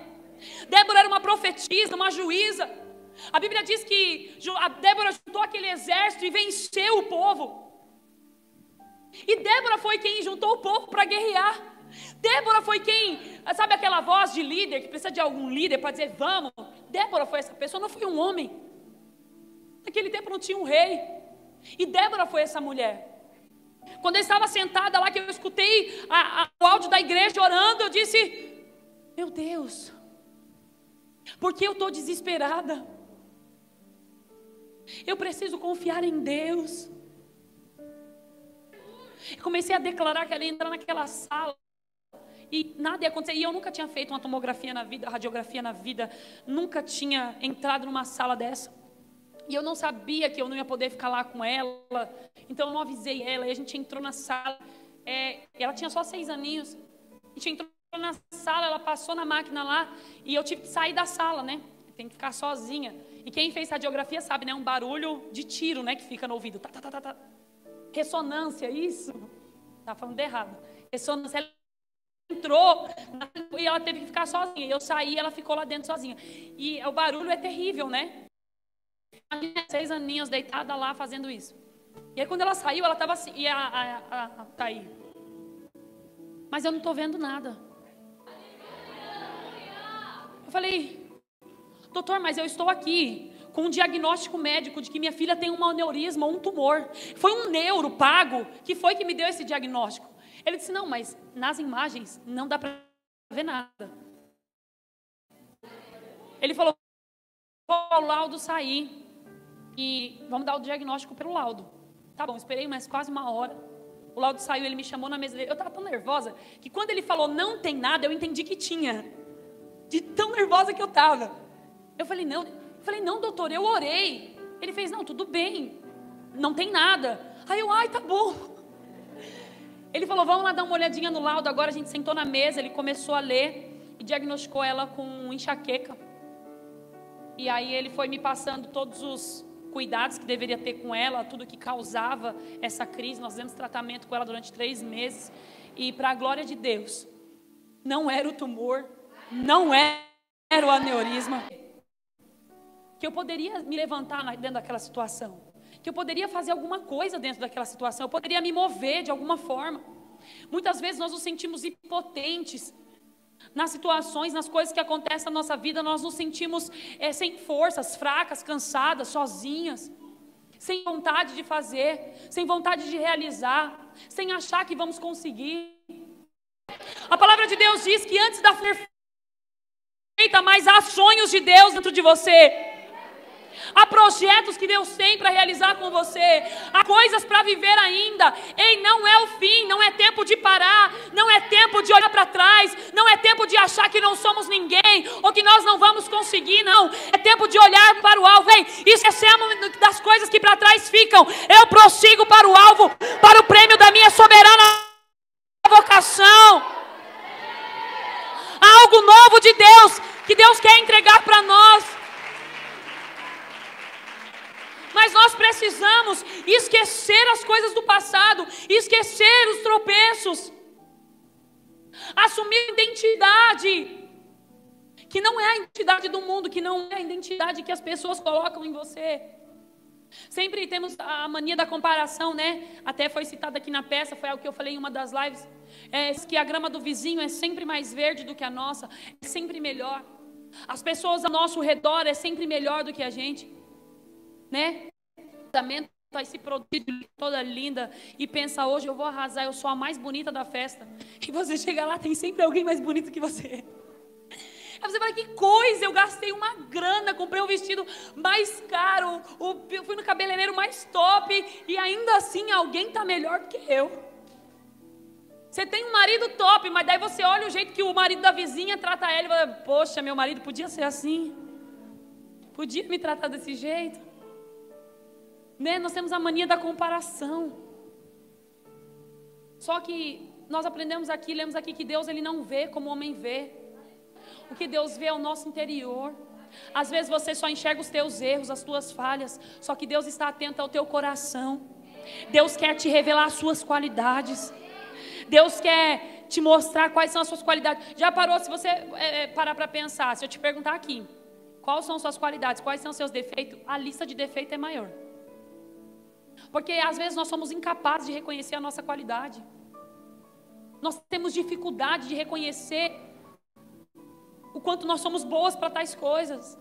Débora era uma profetisa, uma juíza. A Bíblia diz que a Débora juntou aquele exército e venceu o povo. E Débora foi quem juntou o povo para guerrear. Débora foi quem, sabe aquela voz de líder, que precisa de algum líder para dizer, vamos. Débora foi essa pessoa, não foi um homem. Naquele tempo não tinha um rei. E Débora foi essa mulher. Quando eu estava sentada lá, que eu escutei o áudio da igreja orando, eu disse, meu Deus, porque eu estou desesperada. Eu preciso confiar em Deus. Eu comecei a declarar que ela ia entrar naquela sala e nada ia acontecer. E eu nunca tinha feito uma tomografia na vida, radiografia na vida. Nunca tinha entrado numa sala dessa. E eu não sabia que eu não ia poder ficar lá com ela. Então eu não avisei ela. E a gente entrou na sala. Ela tinha só 6 aninhos. A gente entrou na sala, ela passou na máquina lá. E eu tive que sair da sala, né? Tem que ficar sozinha. E quem fez radiografia sabe, né? Um barulho de tiro, né? Que fica no ouvido. Tá, tá, tá, tá, tá. Ressonância, isso? Tá falando errado. Ressonância. Ela entrou e ela teve que ficar sozinha. Eu saí, ela ficou lá dentro sozinha. E o barulho é terrível, né? A minha 6 aninhos deitada lá fazendo isso. E aí quando ela saiu, ela estava assim. E tá aí. Mas eu não estou vendo nada. Eu falei, doutor, mas eu estou aqui com um diagnóstico médico de que minha filha tem um aneurisma ou um tumor. Foi um neuro pago que foi que me deu esse diagnóstico. Ele disse, não, mas nas imagens não dá para ver nada. Ele falou, o laudo sair e vamos dar o diagnóstico pelo laudo. Tá bom, esperei mais quase 1 hora. O laudo saiu, ele me chamou na mesa dele. Eu estava tão nervosa que quando ele falou não tem nada, eu entendi que tinha. De tão nervosa que eu estava. Eu falei, não, doutor, eu orei. Ele fez, não, tudo bem, não tem nada. Aí eu, tá bom. Ele falou, vamos lá dar uma olhadinha no laudo. Agora a gente sentou na mesa, ele começou a ler e diagnosticou ela com enxaqueca. E aí ele foi me passando todos os cuidados que deveria ter com ela, tudo que causava essa crise. Nós fizemos tratamento com ela durante 3 meses. E para a glória de Deus, não era o tumor, não era o aneurisma. Que eu poderia me levantar dentro daquela situação. Que eu poderia fazer alguma coisa dentro daquela situação. Eu poderia me mover de alguma forma. Muitas vezes nós nos sentimos impotentes. Nas situações, nas coisas que acontecem na nossa vida, nós nos sentimos sem forças, fracas, cansadas, sozinhas. Sem vontade de fazer, sem vontade de realizar, sem achar que vamos conseguir. A palavra de Deus diz que antes da feita, mas há sonhos de Deus dentro de você. Há projetos que Deus tem para realizar com você. Há coisas para viver ainda. Ei, não é o fim, não é tempo de parar. Não é tempo de olhar para trás. Não é tempo de achar que não somos ninguém ou que nós não vamos conseguir, não. É tempo de olhar para o alvo. Ei, esquecemos das coisas que para trás ficam. Eu prossigo para o alvo, para o prêmio da minha soberana vocação. Há algo novo de Deus que Deus quer entregar para nós. Mas nós precisamos esquecer as coisas do passado, esquecer os tropeços, assumir a identidade, que não é a identidade do mundo, que não é a identidade que as pessoas colocam em você. Sempre temos a mania da comparação, né? Até foi citado aqui na peça, foi algo que eu falei em uma das lives, que a grama do vizinho é sempre mais verde do que a nossa, é sempre melhor. As pessoas ao nosso redor é sempre melhor do que a gente, né? Vai se produzir toda linda e pensa, hoje eu vou arrasar, eu sou a mais bonita da festa. E você chega lá, tem sempre alguém mais bonito que você. Aí você fala, que coisa, eu gastei uma grana, comprei um vestido mais caro, eu fui no cabeleireiro mais top, e ainda assim alguém está melhor do que eu. Você tem um marido top, mas daí você olha o jeito que o marido da vizinha trata ela e fala, poxa, meu marido podia ser assim, podia me tratar desse jeito, né? Nós temos a mania da comparação. Só que nós aprendemos aqui, lemos aqui que Deus, Ele não vê como o homem vê. O que Deus vê é o nosso interior. Às vezes você só enxerga os teus erros, as tuas falhas, só que Deus está atento ao teu coração. Deus quer te revelar as suas qualidades. Deus quer te mostrar quais são as suas qualidades. Já parou, se você parar para pensar, se eu te perguntar aqui, quais são as suas qualidades, quais são os seus defeitos, a lista de defeitos é maior. Porque às vezes nós somos incapazes de reconhecer a nossa qualidade. Nós temos dificuldade de reconhecer o quanto nós somos boas para tais coisas.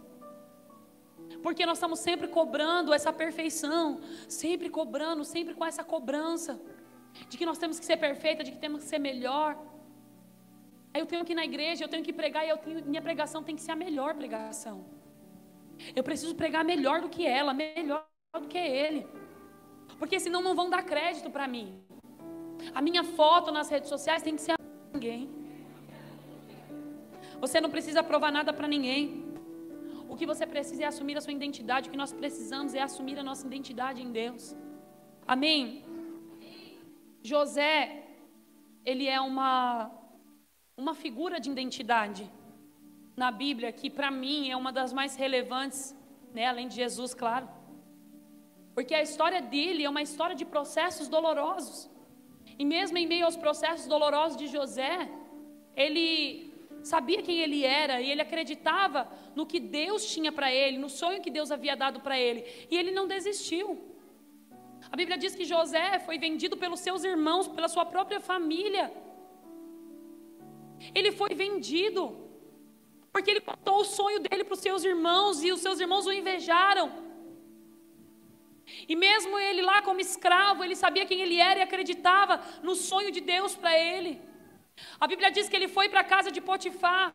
Porque nós estamos sempre cobrando essa perfeição, sempre cobrando, sempre com essa cobrança de que nós temos que ser perfeita, de que temos que ser melhor. Aí eu tenho que ir na igreja, eu tenho que pregar, e minha pregação tem que ser a melhor pregação. Eu preciso pregar melhor do que ela, melhor do que ele. Porque senão não vão dar crédito para mim. A minha foto nas redes sociais tem que ser a de ninguém. Você não precisa provar nada para ninguém. O que você precisa é assumir a sua identidade. O que nós precisamos é assumir a nossa identidade em Deus. Amém? José, ele é uma figura de identidade na Bíblia, que para mim é uma das mais relevantes, né? Além de Jesus, claro. Porque a história dele é uma história de processos dolorosos. E mesmo em meio aos processos dolorosos de José, ele sabia quem ele era e ele acreditava no que Deus tinha para ele, no sonho que Deus havia dado para ele. E ele não desistiu. A Bíblia diz que José foi vendido pelos seus irmãos, pela sua própria família. Ele foi vendido porque ele contou o sonho dele para os seus irmãos e os seus irmãos o invejaram. E mesmo ele lá como escravo, ele sabia quem ele era e acreditava no sonho de Deus para ele. A Bíblia diz que ele foi para a casa de Potifar.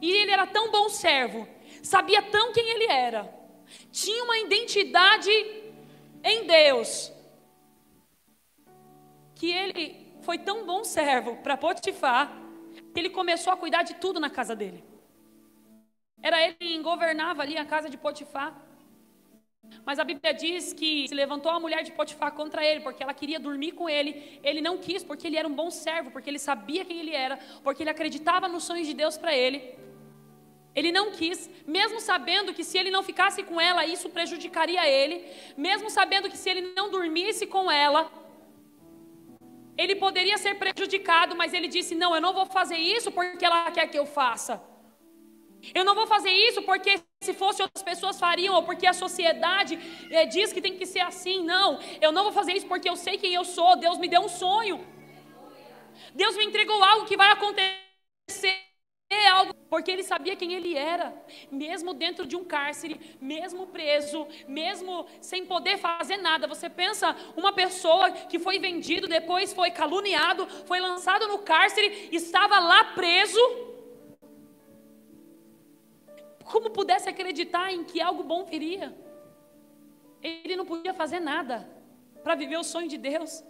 E ele era tão bom servo, sabia tão quem ele era, tinha uma identidade em Deus, que ele foi tão bom servo para Potifar, que ele começou a cuidar de tudo na casa dele. Era ele quem governava ali a casa de Potifar. Mas a Bíblia diz que se levantou a mulher de Potifar contra ele, porque ela queria dormir com ele. Ele não quis, porque ele era um bom servo, porque ele sabia quem ele era, porque ele acreditava nos sonhos de Deus para ele. Ele não quis, mesmo sabendo que se ele não ficasse com ela, isso prejudicaria ele. Mesmo sabendo que se ele não dormisse com ela, ele poderia ser prejudicado. Mas ele disse, não, eu não vou fazer isso porque ela quer que eu faça. Eu não vou fazer isso porque se fosse outras pessoas fariam, ou porque a sociedade diz que tem que ser assim. Não, eu não vou fazer isso porque eu sei quem eu sou. Deus me deu um sonho. Deus me entregou algo que vai acontecer, algo, porque ele sabia quem ele era, mesmo dentro de um cárcere, mesmo preso, mesmo sem poder fazer nada. Você pensa, uma pessoa que foi vendido, depois foi caluniado, foi lançado no cárcere, estava lá preso, como pudesse acreditar em que algo bom viria? Ele não podia fazer nada para viver o sonho de Deus.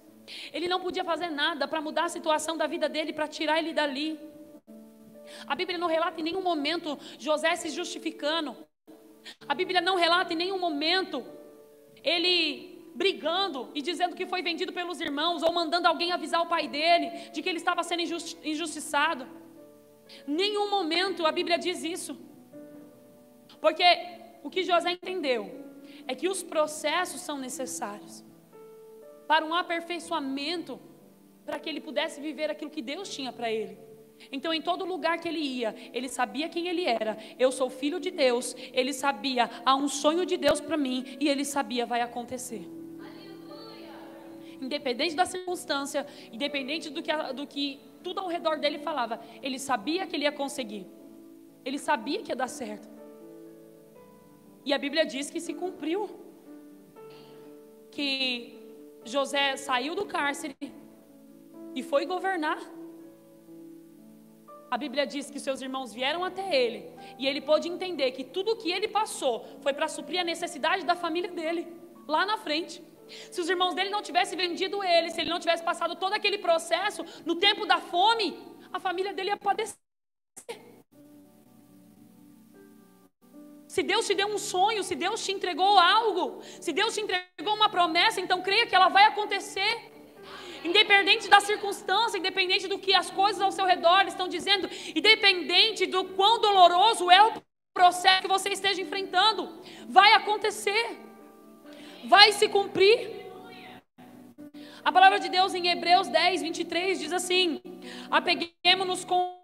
Ele não podia fazer nada para mudar a situação da vida dele, para tirar ele dali. A Bíblia não relata em nenhum momento José se justificando. A Bíblia não relata em nenhum momento ele brigando e dizendo que foi vendido pelos irmãos, ou mandando alguém avisar o pai dele de que ele estava sendo injustiçado. Nenhum momento a Bíblia diz isso. Porque o que José entendeu é que os processos são necessários para um aperfeiçoamento, para que ele pudesse viver aquilo que Deus tinha para ele. Então, em todo lugar que ele ia, ele sabia quem ele era. Eu sou filho de Deus. Ele sabia, há um sonho de Deus para mim, e ele sabia, vai acontecer. Independente da circunstância, independente do que tudo ao redor dele falava, ele sabia que ele ia conseguir. Ele sabia que ia dar certo. E a Bíblia diz que se cumpriu, que José saiu do cárcere e foi governar. A Bíblia diz que seus irmãos vieram até ele, e ele pôde entender que tudo o que ele passou foi para suprir a necessidade da família dele, lá na frente. Se os irmãos dele não tivessem vendido ele, se ele não tivesse passado todo aquele processo, no tempo da fome, a família dele ia padecer. Se Deus te deu um sonho, se Deus te entregou algo, se Deus te entregou uma promessa, então creia que ela vai acontecer. Independente da circunstância, independente do que as coisas ao seu redor estão dizendo, independente do quão doloroso é o processo que você esteja enfrentando, vai acontecer, vai se cumprir. A palavra de Deus em Hebreus 10, 23 diz assim: apeguemo-nos com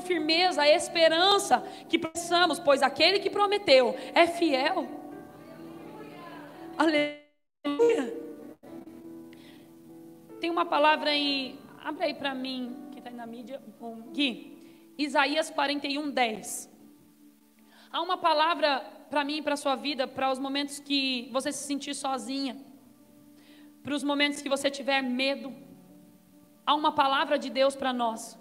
firmeza a esperança que precisamos, pois aquele que prometeu é fiel. Aleluia. Tem uma palavra em, abre aí para mim, que está aí na mídia, Gui, Isaías 41, 10. Há uma palavra para mim e para a sua vida, para os momentos que você se sentir sozinha, para os momentos que você tiver medo. Há uma palavra de Deus para nós.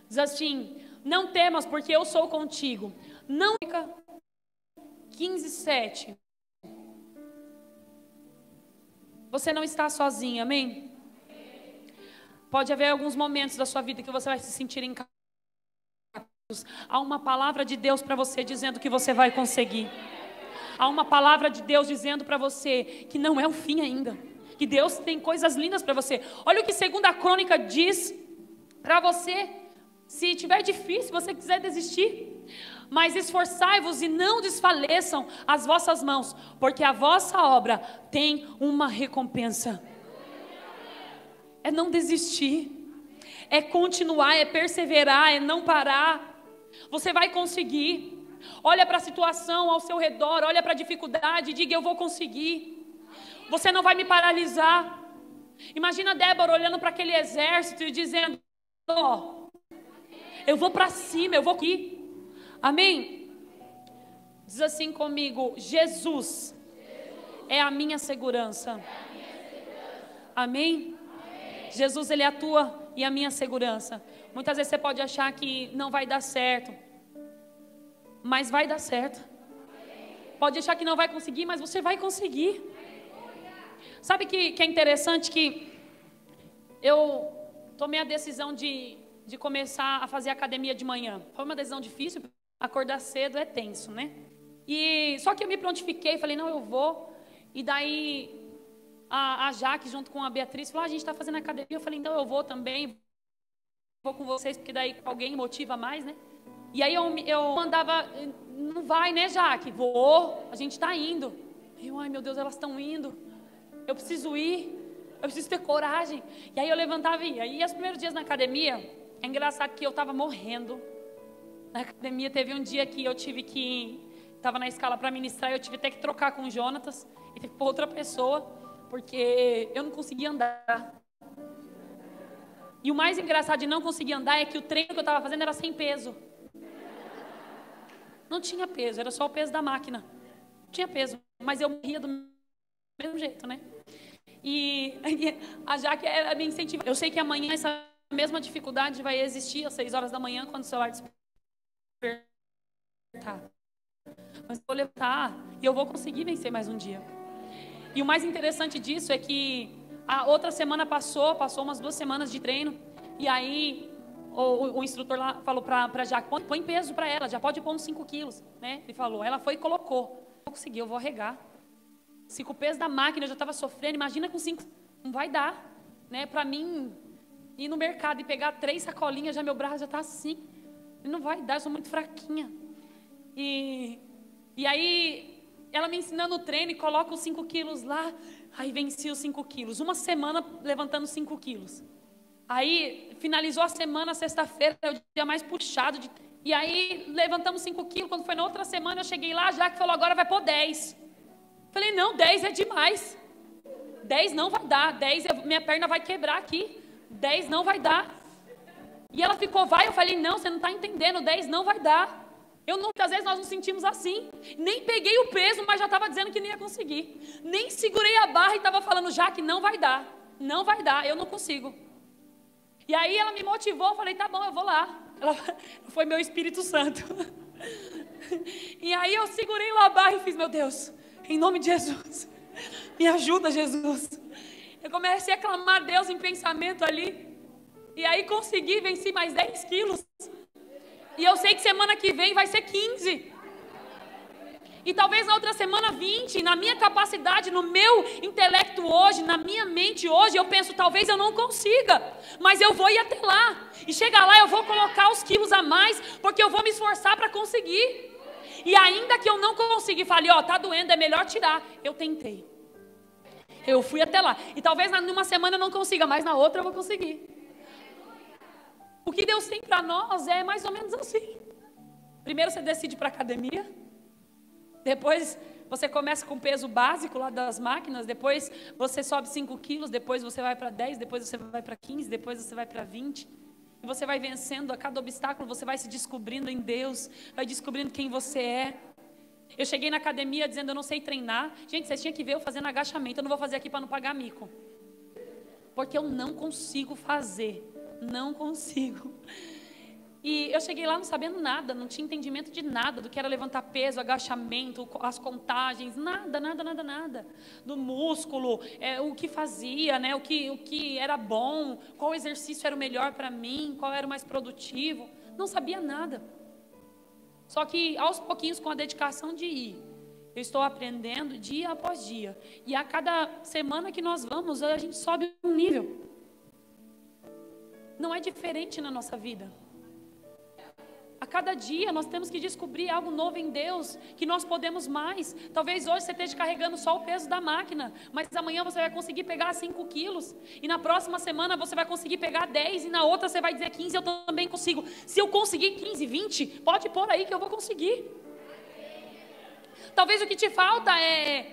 Diz assim: não temas, porque eu sou contigo. Não fica 15, 7. Você não está sozinha, amém? Pode haver alguns momentos da sua vida que você vai se sentir encapado. Há uma palavra de Deus para você dizendo que você vai conseguir. Há uma palavra de Deus dizendo para você que não é o fim ainda, que Deus tem coisas lindas para você. Olha o que 2 Crônica diz para você. Se tiver difícil, você quiser desistir, mas esforçai-vos e não desfaleçam as vossas mãos, porque a vossa obra tem uma recompensa. É não desistir, é continuar, é perseverar, é não parar. Você vai conseguir. Olha para a situação ao seu redor, olha para a dificuldade e diga: eu vou conseguir. Você não vai me paralisar. Imagina Débora olhando para aquele exército e dizendo: ó, eu vou para cima, eu vou aqui. Amém? Diz assim comigo: Jesus é a minha segurança. Amém? Jesus, Ele é a tua e a minha segurança. Muitas vezes você pode achar que não vai dar certo, mas vai dar certo. Pode achar que não vai conseguir, mas você vai conseguir. Sabe que é interessante que eu tomei a decisão de começar a fazer academia de manhã. Foi uma decisão difícil, acordar cedo é tenso, né? Só que eu me prontifiquei, falei: não, eu vou. E daí a Jaque, junto com a Beatriz, falou: a gente está fazendo academia. Eu falei: então eu vou também, vou com vocês, porque daí alguém motiva mais, né? E aí eu mandava: não vai, né, Jaque? Vou, a gente está indo. Ai meu Deus, elas estão indo, eu preciso ir, eu preciso ter coragem. E aí eu levantava e ia. E os primeiros dias na academia, é engraçado que eu estava morrendo. Na academia teve um dia que eu tive que, estava na escala para ministrar, eu tive até que trocar com o Jonatas, e teve que pôr outra pessoa, porque eu não conseguia andar. E o mais engraçado de não conseguir andar é que o treino que eu estava fazendo era sem peso. Não tinha peso, era só o peso da máquina. Não tinha peso, mas eu morria do mesmo jeito, né? E a Jaque, ela me incentiva. Eu sei que amanhã essa mesma dificuldade vai existir às 6 horas da manhã, quando o celular despertar. Mas eu vou levantar e eu vou conseguir vencer mais um dia. E o mais interessante disso é que a outra semana passou umas 2 semanas de treino, e aí o instrutor lá falou para Jaque, põe peso para ela, já pode pôr uns 5 quilos, né? Ele falou, ela foi e colocou. Eu consegui, eu vou arregar. Se com o peso da máquina eu já estava sofrendo, imagina com 5, não vai dar, né? Para mim, ir no mercado e pegar 3 sacolinhas, já meu braço já está assim, não vai dar, eu sou muito fraquinha. E aí, ela me ensinando o treino e coloca os 5 quilos lá, aí venci os 5 quilos, 1 semana levantando 5 quilos. Aí, finalizou a semana, sexta-feira, é o dia mais puxado, e aí, levantamos 5 quilos, quando foi na outra semana, eu cheguei lá, já que falou, agora vai pôr 10. Falei, não, 10 é demais. 10 não vai dar. 10, minha perna vai quebrar aqui. 10 não vai dar. E ela ficou, vai. Eu falei, não, você não está entendendo. 10 não vai dar. Muitas vezes nós nos sentimos assim. Nem peguei o peso, mas já estava dizendo que não ia conseguir. Nem segurei a barra e estava falando, já que não vai dar. Não vai dar, eu não consigo. E aí ela me motivou. Eu falei, tá bom, eu vou lá. Foi meu Espírito Santo. E aí eu segurei lá a barra e fiz, meu Deus, em nome de Jesus, me ajuda, Jesus. Eu comecei a clamar a Deus em pensamento ali. E aí consegui, venci mais 10 quilos. E eu sei que semana que vem vai ser 15. E talvez na outra semana 20. Na minha capacidade, no meu intelecto hoje, na minha mente hoje, eu penso, talvez eu não consiga. Mas eu vou ir até lá. E chegar lá eu vou colocar os quilos a mais, porque eu vou me esforçar para conseguir. E ainda que eu não consegui, falei, tá doendo, é melhor tirar. Eu tentei. Eu fui até lá. E talvez numa semana eu não consiga, mas na outra eu vou conseguir. O que Deus tem para nós é mais ou menos assim. Primeiro você decide para a academia. Depois você começa com o peso básico lá das máquinas. Depois você sobe 5 quilos. Depois você vai para 10. Depois você vai para 15. Depois você vai para 20. E você vai vencendo a cada obstáculo, você vai se descobrindo em Deus, vai descobrindo quem você é. Eu cheguei na academia dizendo, eu não sei treinar. Gente, vocês tinham que ver eu fazendo agachamento. Eu não vou fazer aqui para não pagar mico. Porque eu não consigo fazer. Não consigo. E eu cheguei lá não sabendo nada, não tinha entendimento de nada, do que era levantar peso, agachamento, as contagens, nada. Do músculo, o que fazia, né? o que era bom, qual exercício era o melhor para mim, qual era o mais produtivo. Não sabia nada. Só que aos pouquinhos, com a dedicação de ir, eu estou aprendendo dia após dia. E a cada semana que nós vamos, a gente sobe um nível. Não é diferente na nossa vida. A cada dia nós temos que descobrir algo novo em Deus, que nós podemos mais. Talvez hoje você esteja carregando só o peso da máquina, mas amanhã você vai conseguir pegar 5 quilos. E na próxima semana você vai conseguir pegar 10, e na outra você vai dizer 15, eu também consigo. Se eu conseguir 15, 20, pode pôr aí que eu vou conseguir. Talvez o que te falta é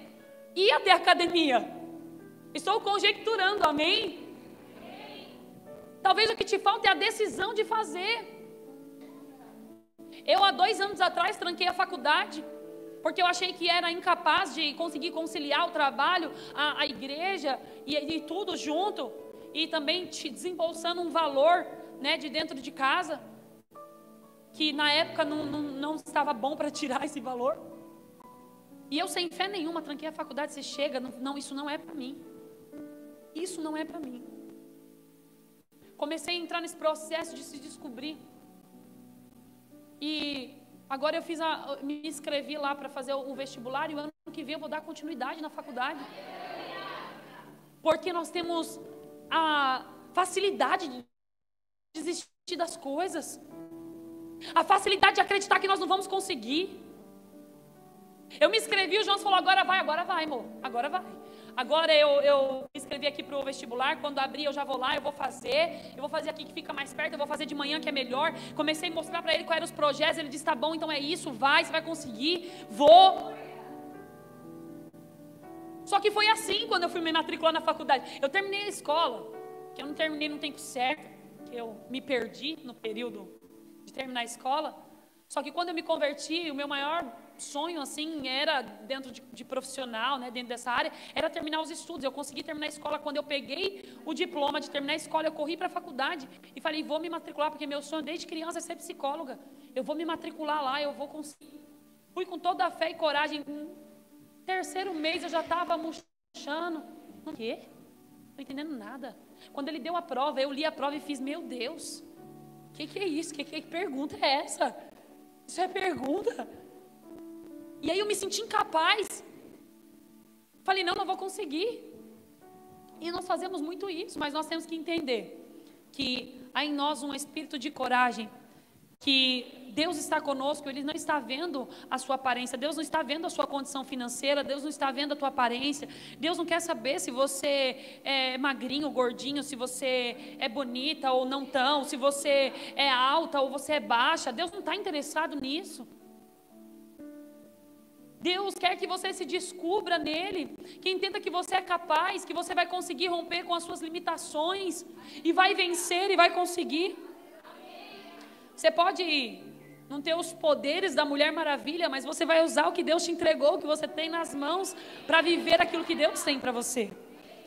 ir até a academia. Estou conjecturando, amém? Talvez o que te falta é a decisão de fazer. Eu, há 2 anos atrás, tranquei a faculdade, porque eu achei que era incapaz de conseguir conciliar o trabalho, a igreja e tudo junto, e também desembolsando um valor, né, de dentro de casa, que na época não estava bom para tirar esse valor. E eu, sem fé nenhuma, tranquei a faculdade. Você chega, não, isso não é para mim. Isso não é para mim. Comecei a entrar nesse processo de se descobrir. E agora me inscrevi lá para fazer o vestibular, e o ano que vem eu vou dar continuidade na faculdade. Porque nós temos a facilidade de desistir das coisas. A facilidade de acreditar que nós não vamos conseguir. Eu me inscrevi, o João falou, agora vai, amor, agora vai. Agora eu me inscrevi aqui para o vestibular, quando abrir eu já vou lá, eu vou fazer aqui que fica mais perto, eu vou fazer de manhã que é melhor. Comecei a mostrar para ele quais eram os projetos, ele disse, tá bom, então é isso, você vai conseguir, vou. Só que foi assim quando eu fui me matricular na faculdade. Eu terminei a escola, que eu não terminei no tempo certo. que eu me perdi no período de terminar a escola. Só que quando eu me converti, o meu maior sonho, assim, era dentro de profissional, né, dentro dessa área, era terminar os estudos. Eu consegui terminar a escola. Quando eu peguei o diploma de terminar a escola, eu corri para a faculdade e falei, vou me matricular, porque meu sonho desde criança é ser psicóloga. Eu vou me matricular lá, eu vou conseguir. Fui com toda a fé e coragem. No terceiro mês eu já estava murchando. O quê? Não estou entendendo nada. Quando ele deu a prova, eu li a prova e fiz, meu Deus, o que é isso? Que pergunta é essa? Isso é pergunta? E aí eu me senti incapaz. Falei, não vou conseguir. E nós fazemos muito isso, mas nós temos que entender que há em nós um espírito de coragem, que Deus está conosco, Ele não está vendo a sua aparência, Deus não está vendo a sua condição financeira, Deus não está vendo a tua aparência, Deus não quer saber se você é magrinho ou gordinho, se você é bonita ou não tão, se você é alta ou você é baixa. Deus não está interessado nisso. Deus quer que você se descubra nele, que entenda que você é capaz, que você vai conseguir romper com as suas limitações, e vai vencer e vai conseguir. Você pode não ter os poderes da Mulher Maravilha, mas você vai usar o que Deus te entregou, o que você tem nas mãos, para viver aquilo que Deus tem para você.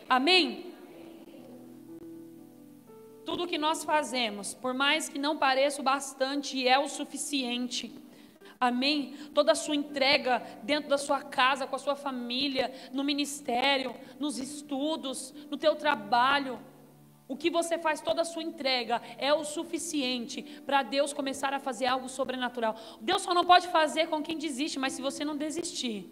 Amém? Tudo o que nós fazemos, por mais que não pareça o bastante, é o suficiente. Amém? Toda a sua entrega dentro da sua casa, com a sua família, no ministério, nos estudos, no teu trabalho, o que você faz, toda a sua entrega é o suficiente para Deus começar a fazer algo sobrenatural. Deus só não pode fazer com quem desiste, mas se você não desistir,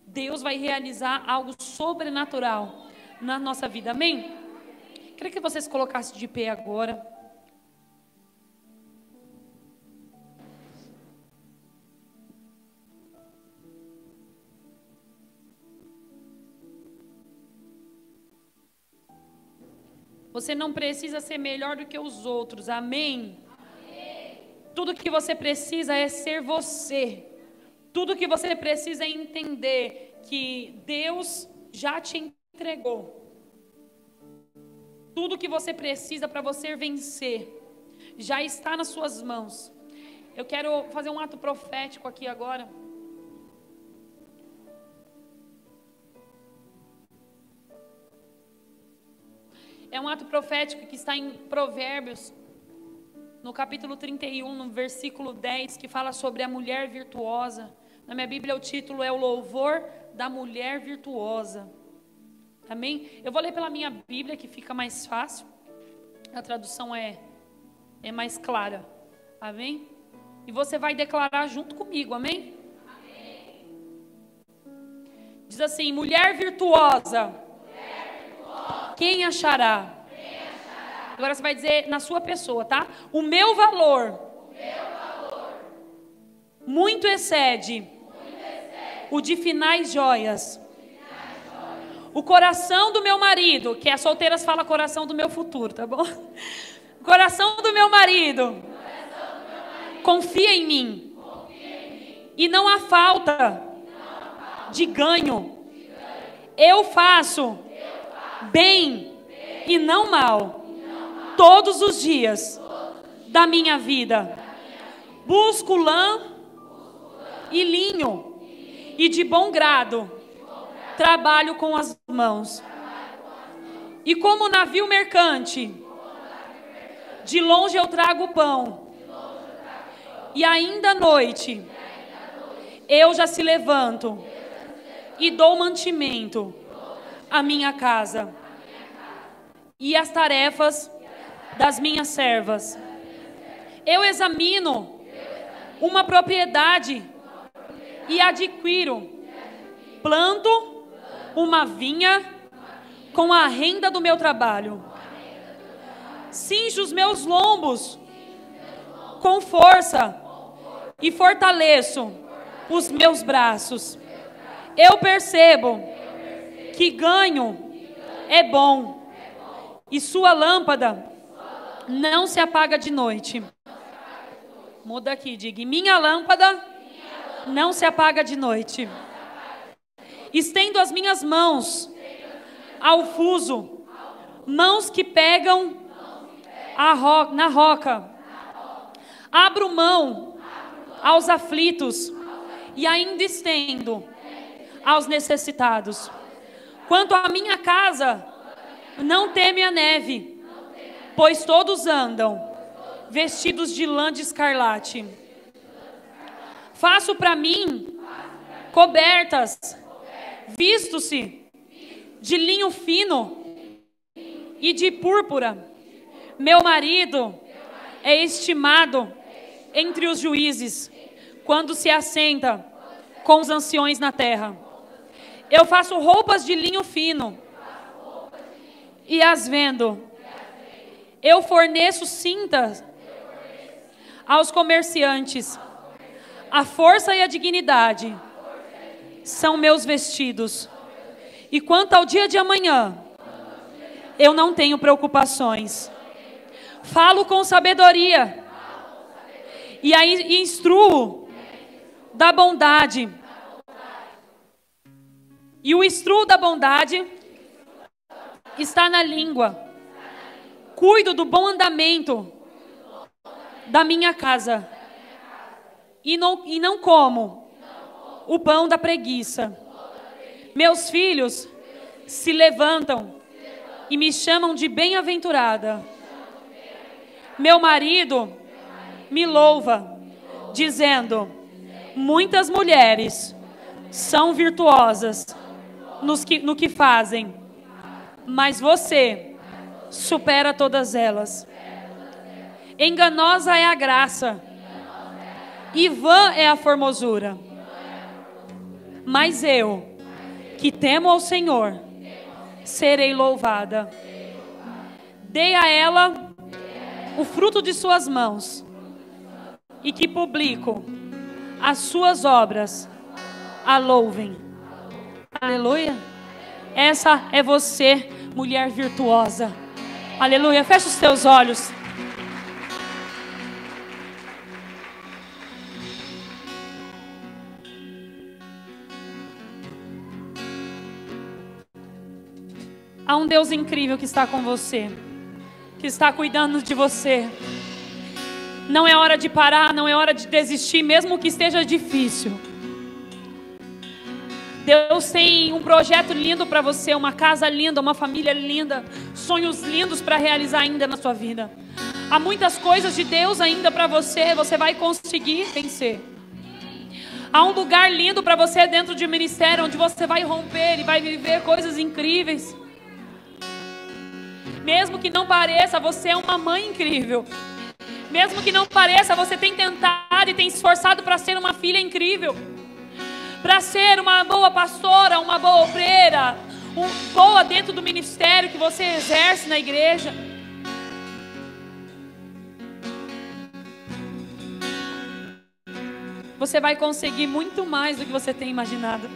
Deus vai realizar algo sobrenatural na nossa vida. Amém? Queria que você se colocasse de pé agora. Você não precisa ser melhor do que os outros, amém? Amém. Tudo que você precisa é ser você. Tudo que você precisa é entender que Deus já te entregou. Tudo que você precisa para você vencer já está nas suas mãos. Eu quero fazer um ato profético aqui agora. É um ato profético que está em Provérbios, no capítulo 31, no versículo 10, que fala sobre a mulher virtuosa. Na minha Bíblia o título é o louvor da mulher virtuosa. Amém? Eu vou ler pela minha Bíblia, que fica mais fácil. A tradução é mais clara. Amém? E você vai declarar junto comigo, amém? Amém. Diz assim, mulher virtuosa. Quem achará? Agora você vai dizer na sua pessoa, tá? O meu valor, muito excede o de finais joias. O coração do meu marido, que as solteiras falam coração do meu futuro, tá bom? O coração do meu marido confia em mim. E não há falta de ganho. Eu faço bem e não mal, todos os dias da minha vida. Busco lã e linho, e de bom grado trabalho com as mãos. E como navio mercante, de longe eu trago pão, e ainda à noite eu já se levanto e dou mantimento a minha casa e as tarefas das minhas servas. Eu examino uma propriedade e adquiro, planto uma vinha com a renda do meu trabalho. Cinjo os meus lombos com força e fortaleço os meus braços. Eu percebo que ganho é bom, e sua lâmpada não se apaga de noite. Muda aqui, diga, minha lâmpada não se apaga de noite. Estendo as minhas mãos ao fuso, mãos que pegam na roca. Abro mão aos aflitos e ainda estendo aos necessitados. Quanto à minha casa, não teme a neve, pois todos andam vestidos de lã de escarlate. Faço para mim cobertas, visto-se de linho fino e de púrpura. Meu marido é estimado entre os juízes, quando se assenta com os anciões na terra. Eu faço roupas de linho fino e as vendo. Eu forneço cintas aos comerciantes. A força e a dignidade são meus vestidos. E quanto ao dia de amanhã, eu não tenho preocupações. Falo com sabedoria e aí instruo da bondade. E o instruo da bondade está na língua. Cuido do bom andamento da minha casa. E não como o pão da preguiça. Meus filhos se levantam e me chamam de bem-aventurada. Meu marido me louva, dizendo: muitas mulheres são virtuosas no que fazem, mas você supera todas elas. Enganosa é a graça, e vã é a formosura. Mas eu, que temo ao Senhor, serei louvada. Dei a ela o fruto de suas mãos, e que publico as suas obras a louvem. Aleluia. Essa é você, mulher virtuosa. Aleluia. Fecha os teus olhos. Há um Deus incrível que está com você, que está cuidando de você. Não é hora de parar, não é hora de desistir, mesmo que esteja difícil. Deus tem um projeto lindo para você, uma casa linda, uma família linda, sonhos lindos para realizar ainda na sua vida. Há muitas coisas de Deus ainda para você, você vai conseguir vencer. Há um lugar lindo para você dentro de um ministério, onde você vai romper e vai viver coisas incríveis. Mesmo que não pareça, você é uma mãe incrível. Mesmo que não pareça, você tem tentado e tem se esforçado para ser uma filha incrível. Para ser uma boa pastora, uma boa obreira, boa dentro do ministério que você exerce na igreja. Você vai conseguir muito mais do que você tem imaginado.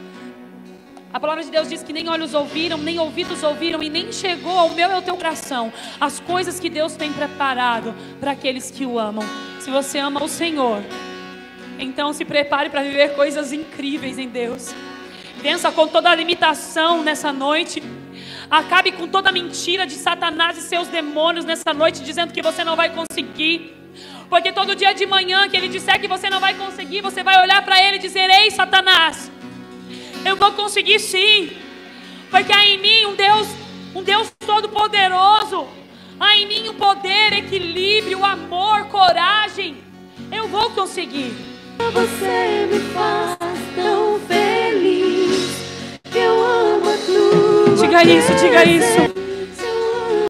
A palavra de Deus diz que nem olhos ouviram, nem ouvidos ouviram e nem chegou ao meu e ao teu coração as coisas que Deus tem preparado para aqueles que o amam. Se você ama o Senhor, então se prepare para viver coisas incríveis em Deus. Vença com toda a limitação nessa noite. Acabe com toda a mentira de Satanás e seus demônios nessa noite, dizendo que você não vai conseguir. Porque todo dia de manhã que ele disser que você não vai conseguir, você vai olhar para ele e dizer: ei, Satanás, eu vou conseguir sim, porque há em mim um Deus todo-poderoso. Há em mim o poder, equilíbrio, amor, coragem. Eu vou conseguir. Você me faz tão feliz, eu amo a tua Diga isso, diga isso.